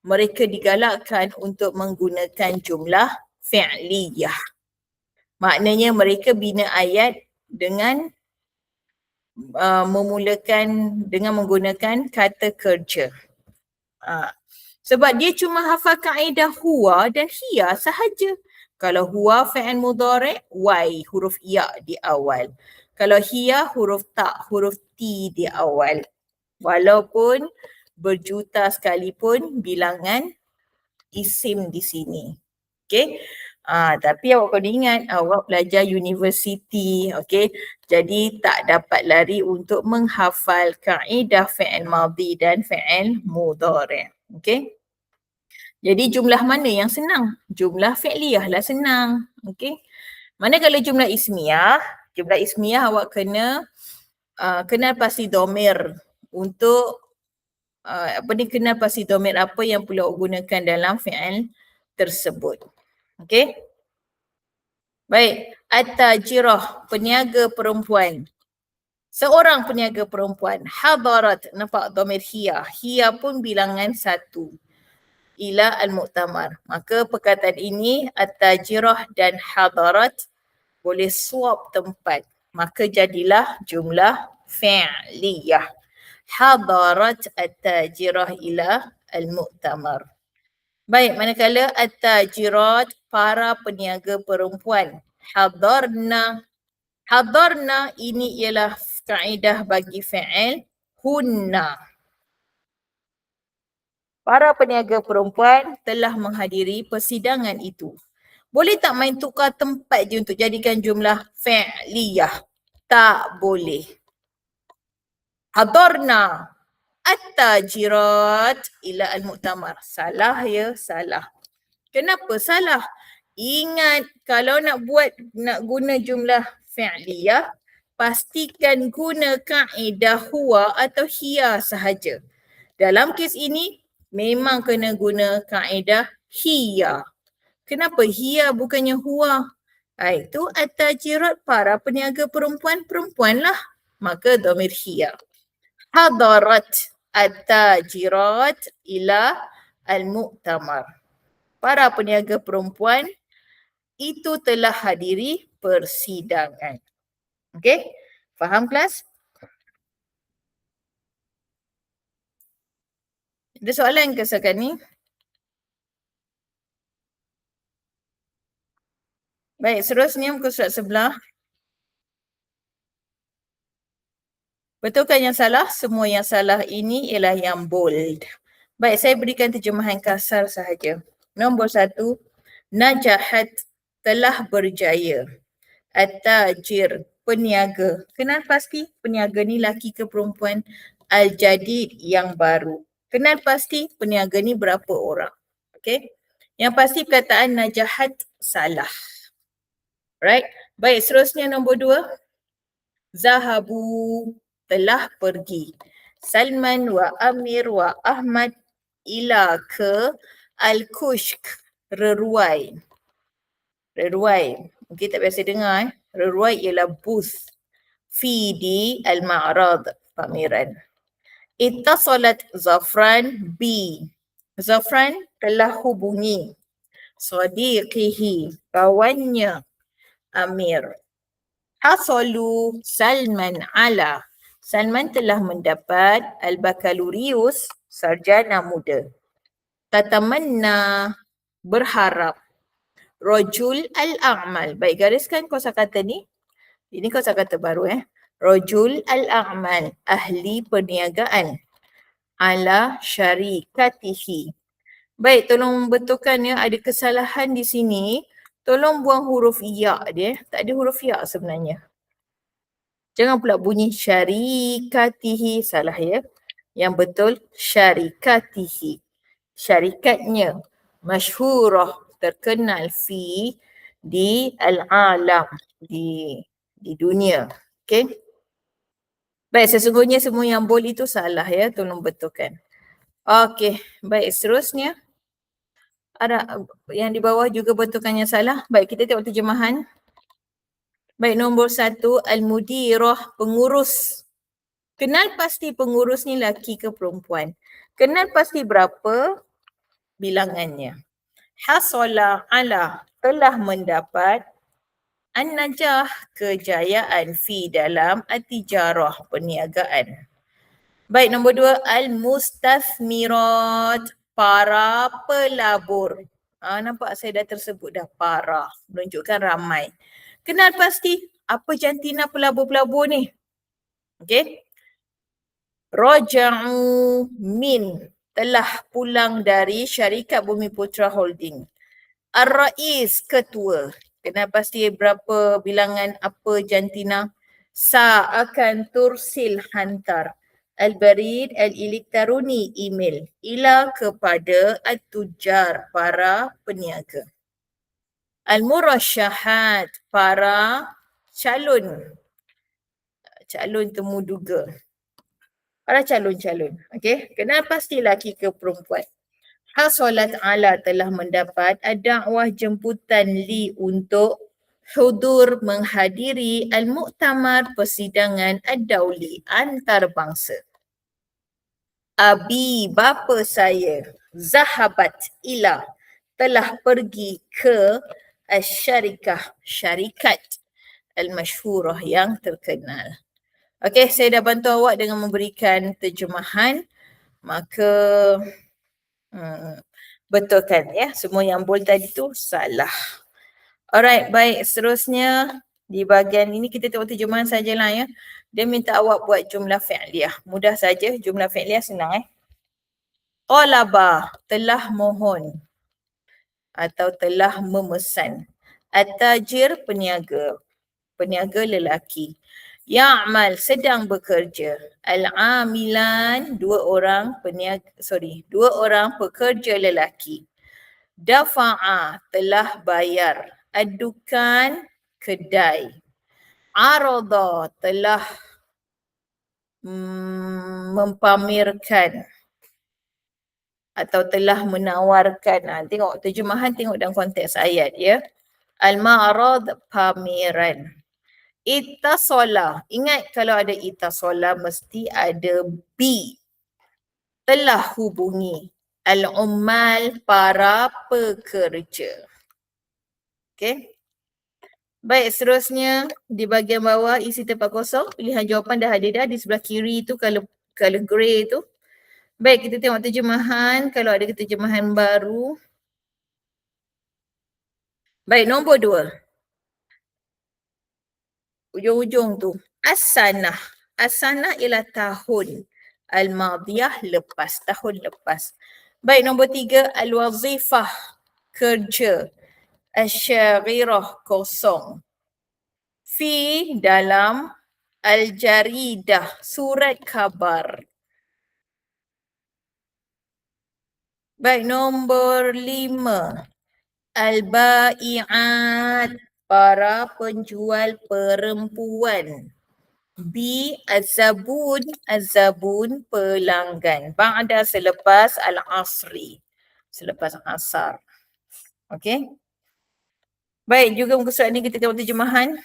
mereka digalakkan untuk menggunakan jumlah fi'liyah. Maknanya mereka bina ayat dengan memulakan dengan menggunakan kata kerja. Sebab dia cuma hafal kaedah huwa dan hiya sahaja. Kalau huwa fi'il mudhari', y huruf ya di awal. Kalau hiya huruf ta, huruf ti di awal. Walaupun berjuta sekalipun bilangan isim di sini. Okay? Tapi awak kena ingat, awak pelajar universiti, okay? Jadi tak dapat lari untuk menghafal kaedah fi'il madhi dan fi'il mudhari'. Okay? Jadi jumlah mana yang senang? Jumlah fi'liyah lah senang. Okay? Mana kalau jumlah ismiyah awak kena kenal pasti domir untuk kenal pasti domir apa yang perlu awak gunakan dalam fi'il tersebut. Okay? Baik, at-tajirah, peniaga perempuan. Seorang peniaga perempuan, hadarat, nampak domir hiya. Hiya pun bilangan satu. Ila al-mu'tamar. Maka perkataan ini, at-tajirah dan hadarat boleh swap tempat. Maka jadilah jumlah fi'liyah. Hadarat at-tajirah ila al-mu'tamar. Baik, manakala at-tajirat, para peniaga perempuan. Hadarna. Hadarna ini ialah kaedah bagi fi'il hunna. Para peniaga perempuan telah menghadiri persidangan itu. Boleh tak main tukar tempat je untuk jadikan jumlah fi'liyah? Tak boleh. Hadarna at-tajirat ila al-mu'tamar. Salah ya, salah. Kenapa salah? Ingat, kalau nak guna jumlah fi'liyah, pastikan guna kaedah huwa atau hiya sahaja. Dalam kes ini, memang kena guna kaedah hiya. Kenapa hiya bukannya huwa? Itu at-tajirat, para peniaga perempuan lah. Maka dhamir hiya. Hadarat at-tajirat ila al-mu'tamar. Para peniaga perempuan itu telah hadiri persidangan. Okey? Faham kelas? Ada soalan ke setakat ni? Baik, seterusnya muka surat sebelah. Betulkan yang salah? Semua yang salah ini ialah yang bold. Baik, saya berikan terjemahan kasar sahaja. Nombor 1, najahat, telah berjaya. At-tajir, peniaga. Kenal pasti peniaga ni laki ke perempuan? Al-jadid, yang baru. Kenal pasti peniaga ni berapa orang. Okay? Yang pasti perkataan najahat salah. Right? Baik, seterusnya nombor 2. Zahabu, telah pergi. Salman wa Amir wa Ahmad ila ke Al-Kushk, Reruai. Reruai. Mungkin tak biasa dengar. Reruai ialah booth. Fi di Al-Ma'rad, pameran. Ittasalat Zafran B. Zafran telah hubungi sadiqihi, kawannya Amir. Hasalu Salman ala. Salman telah mendapat Al-Bakalurius, sarjana muda. Tatamanna, berharap. Rajul al-a'mal. Baik, gariskan kosakata ni. Ini kosakata baru Rajul al-a'mal, ahli perniagaan. Ala syarikatihi. Baik, tolong betulkan ada kesalahan di sini. Tolong buang huruf ya dia. Tak ada huruf ya sebenarnya. Jangan pula bunyi syarikatihi, salah ya. Yang betul syarikatihi. Syarikatnya. Masyhurah, terkenal di al-alam, di dunia. Okay. Baik, sesungguhnya semua yang bold itu salah ya. Tolong betulkan. Okay, baik, seterusnya. Ada yang di bawah juga betulkan yang salah. Baik, kita tengok terjemahan. Baik, nombor 1, al-mudirah, pengurus. Kenal pasti pengurus ni lelaki ke perempuan. Kenal pasti berapa bilangannya. Hasala ala, telah mendapat. An-najah, kejayaan fi dalam at-tijarah, perniagaan. Baik, nombor 2, al-mustathmirat, para pelabur. Nampak saya dah tersebut dah para, menunjukkan ramai. Kenal pasti apa jantina pelabur-pelabur ni. Okey. Raja'u min, telah pulang dari syarikat Bumi Putra Holding. Ar-Rais, ketua. Kenal pasti berapa bilangan apa jantina. Sa, akan tursil, hantar. Al-Barid, al-Elektroni, email. Ila, kepada at-tujar, para peniaga. Al-Murasyahat, para calon temuduga. Para calon-calon. Okey, kenal pasti lelaki ke perempuan. Hasalat ala, telah mendapat ad-da'wah, jemputan li, untuk hudur, menghadiri al-mu'tamar, persidangan ad-dauli, antarabangsa. Abi, bapa saya. Zahabat ila, telah pergi ke syarikat al-masyhurah, yang terkenal. Okey, saya dah bantu awak dengan memberikan terjemahan. Maka betulkan ya. Semua yang bold tadi tu salah. Alright, baik. Seterusnya di bahagian ini kita tengok terjemahan sajalah ya. Dia minta awak buat jumlah fi'liyah. Mudah saja, jumlah fi'liyah senang Talaba, telah mohon atau telah memesan. At-tajir, peniaga. Peniaga lelaki. Ya'mal, sedang bekerja. Al-amilan, dua orang pekerja lelaki. Dafa'a, telah bayar. Ad-dukan, kedai. Arada, telah mempamerkan atau telah menawarkan. Tengok terjemahan, tengok dalam konteks ayat ya. Al-ma'rad, pameran. Ittasala, ingat kalau ada ittasala mesti ada bi. Telah hubungi. Al-ummal, para pekerja. Okey. Baik, seterusnya di bahagian bawah isi tempat kosong. Pilihan jawapan dah ada dah di sebelah kiri tu, color grey tu. Baik, kita tengok terjemahan. Kalau ada terjemahan baru. Baik, nombor 2. Ujung-ujung tu. As-sanah. As-sanah ialah tahun. Al-madiyah, lepas. Tahun lepas. Baik, nombor 3. Al-wazifah, kerja. Asy-syaghirah, kosong. Fi, dalam. Al-jaridah, surat khabar. Baik, nombor 5. Al-ba'i'at, para penjual perempuan. B. Az-zabun pelanggan. Ba'da selepas al-asri. Selepas asar. Okey. Baik, juga muka surat ni kita tengok terjemahan.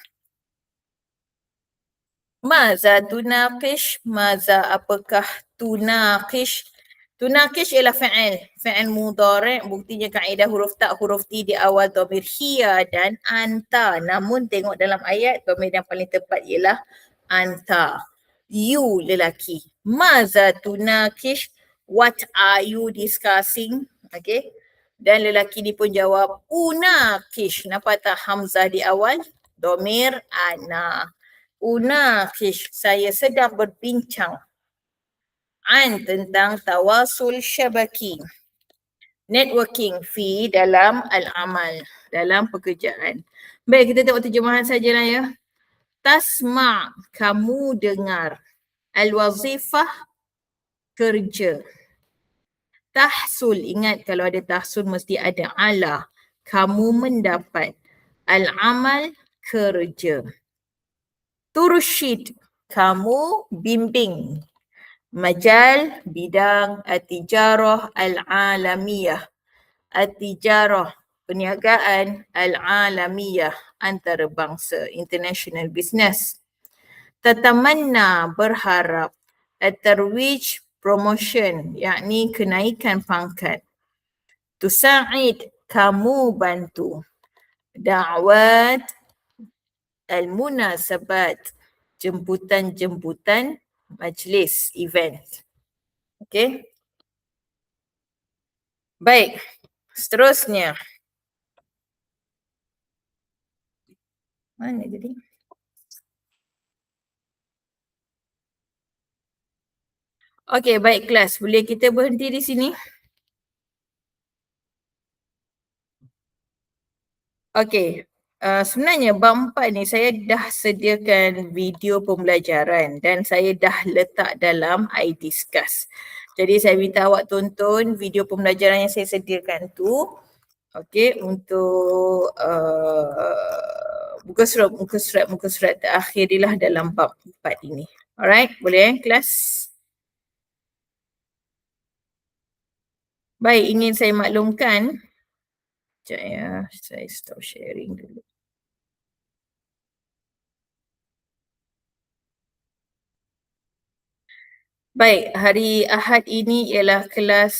Maza tunaqish, maza apakah tunaqish? Tunaqish ialah fi'il mudhari', buktinya kaedah huruf ta, huruf ti di awal dhamir hiya dan anta. Namun tengok dalam ayat, dhamir yang paling tepat ialah anta. You lelaki. Maza tunaqish, what are you discussing? Okay. Dan lelaki ni pun jawab unaqish. Nampak tak hamzah di awal? Dhamir ana. Unaqish, saya sedang berbincang tentang tawasul syabaki. Networking fi dalam al-amal, dalam pekerjaan. Baik, kita tengok terjemahan sajalah ya. Tasma', kamu dengar. Al-wazifah, kerja. Tahsul, ingat kalau ada tahsul mesti ada ala. Kamu mendapat. Al-amal, kerja. Turshid, kamu bimbing. Majal, bidang at-tijarah al-alamiyah. At-tijarah, perniagaan al-alamiyah, antarabangsa, international business. Tatamanna, berharap. At-tarwij, promotion, yakni kenaikan pangkat. Tusa'id, kamu bantu. Da'wat al-munasabat, jemputan-jemputan majlis, event. Okey. Baik, seterusnya. Mana jadi? Okey, baik kelas. Boleh kita berhenti di sini? Okey. Sebenarnya bab 4 ni saya dah sediakan video pembelajaran dan saya dah letak dalam iDiscuss. Jadi saya minta awak tonton video pembelajaran yang saya sediakan tu. Okey, untuk muka surat terakhirilah dalam bab 4 ini. Alright, boleh kelas? Baik, ingin saya maklumkan. Sekejap ya, saya stop sharing dulu. Baik, hari Ahad ini ialah kelas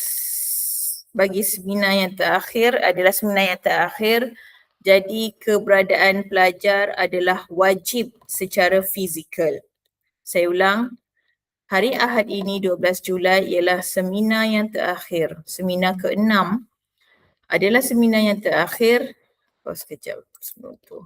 bagi seminar yang terakhir, adalah seminar yang terakhir. Jadi keberadaan pelajar adalah wajib secara fizikal. Saya ulang, hari Ahad ini 12 Julai ialah seminar yang terakhir. Seminar ke-6 adalah seminar yang terakhir. Sekejap sebelum tu.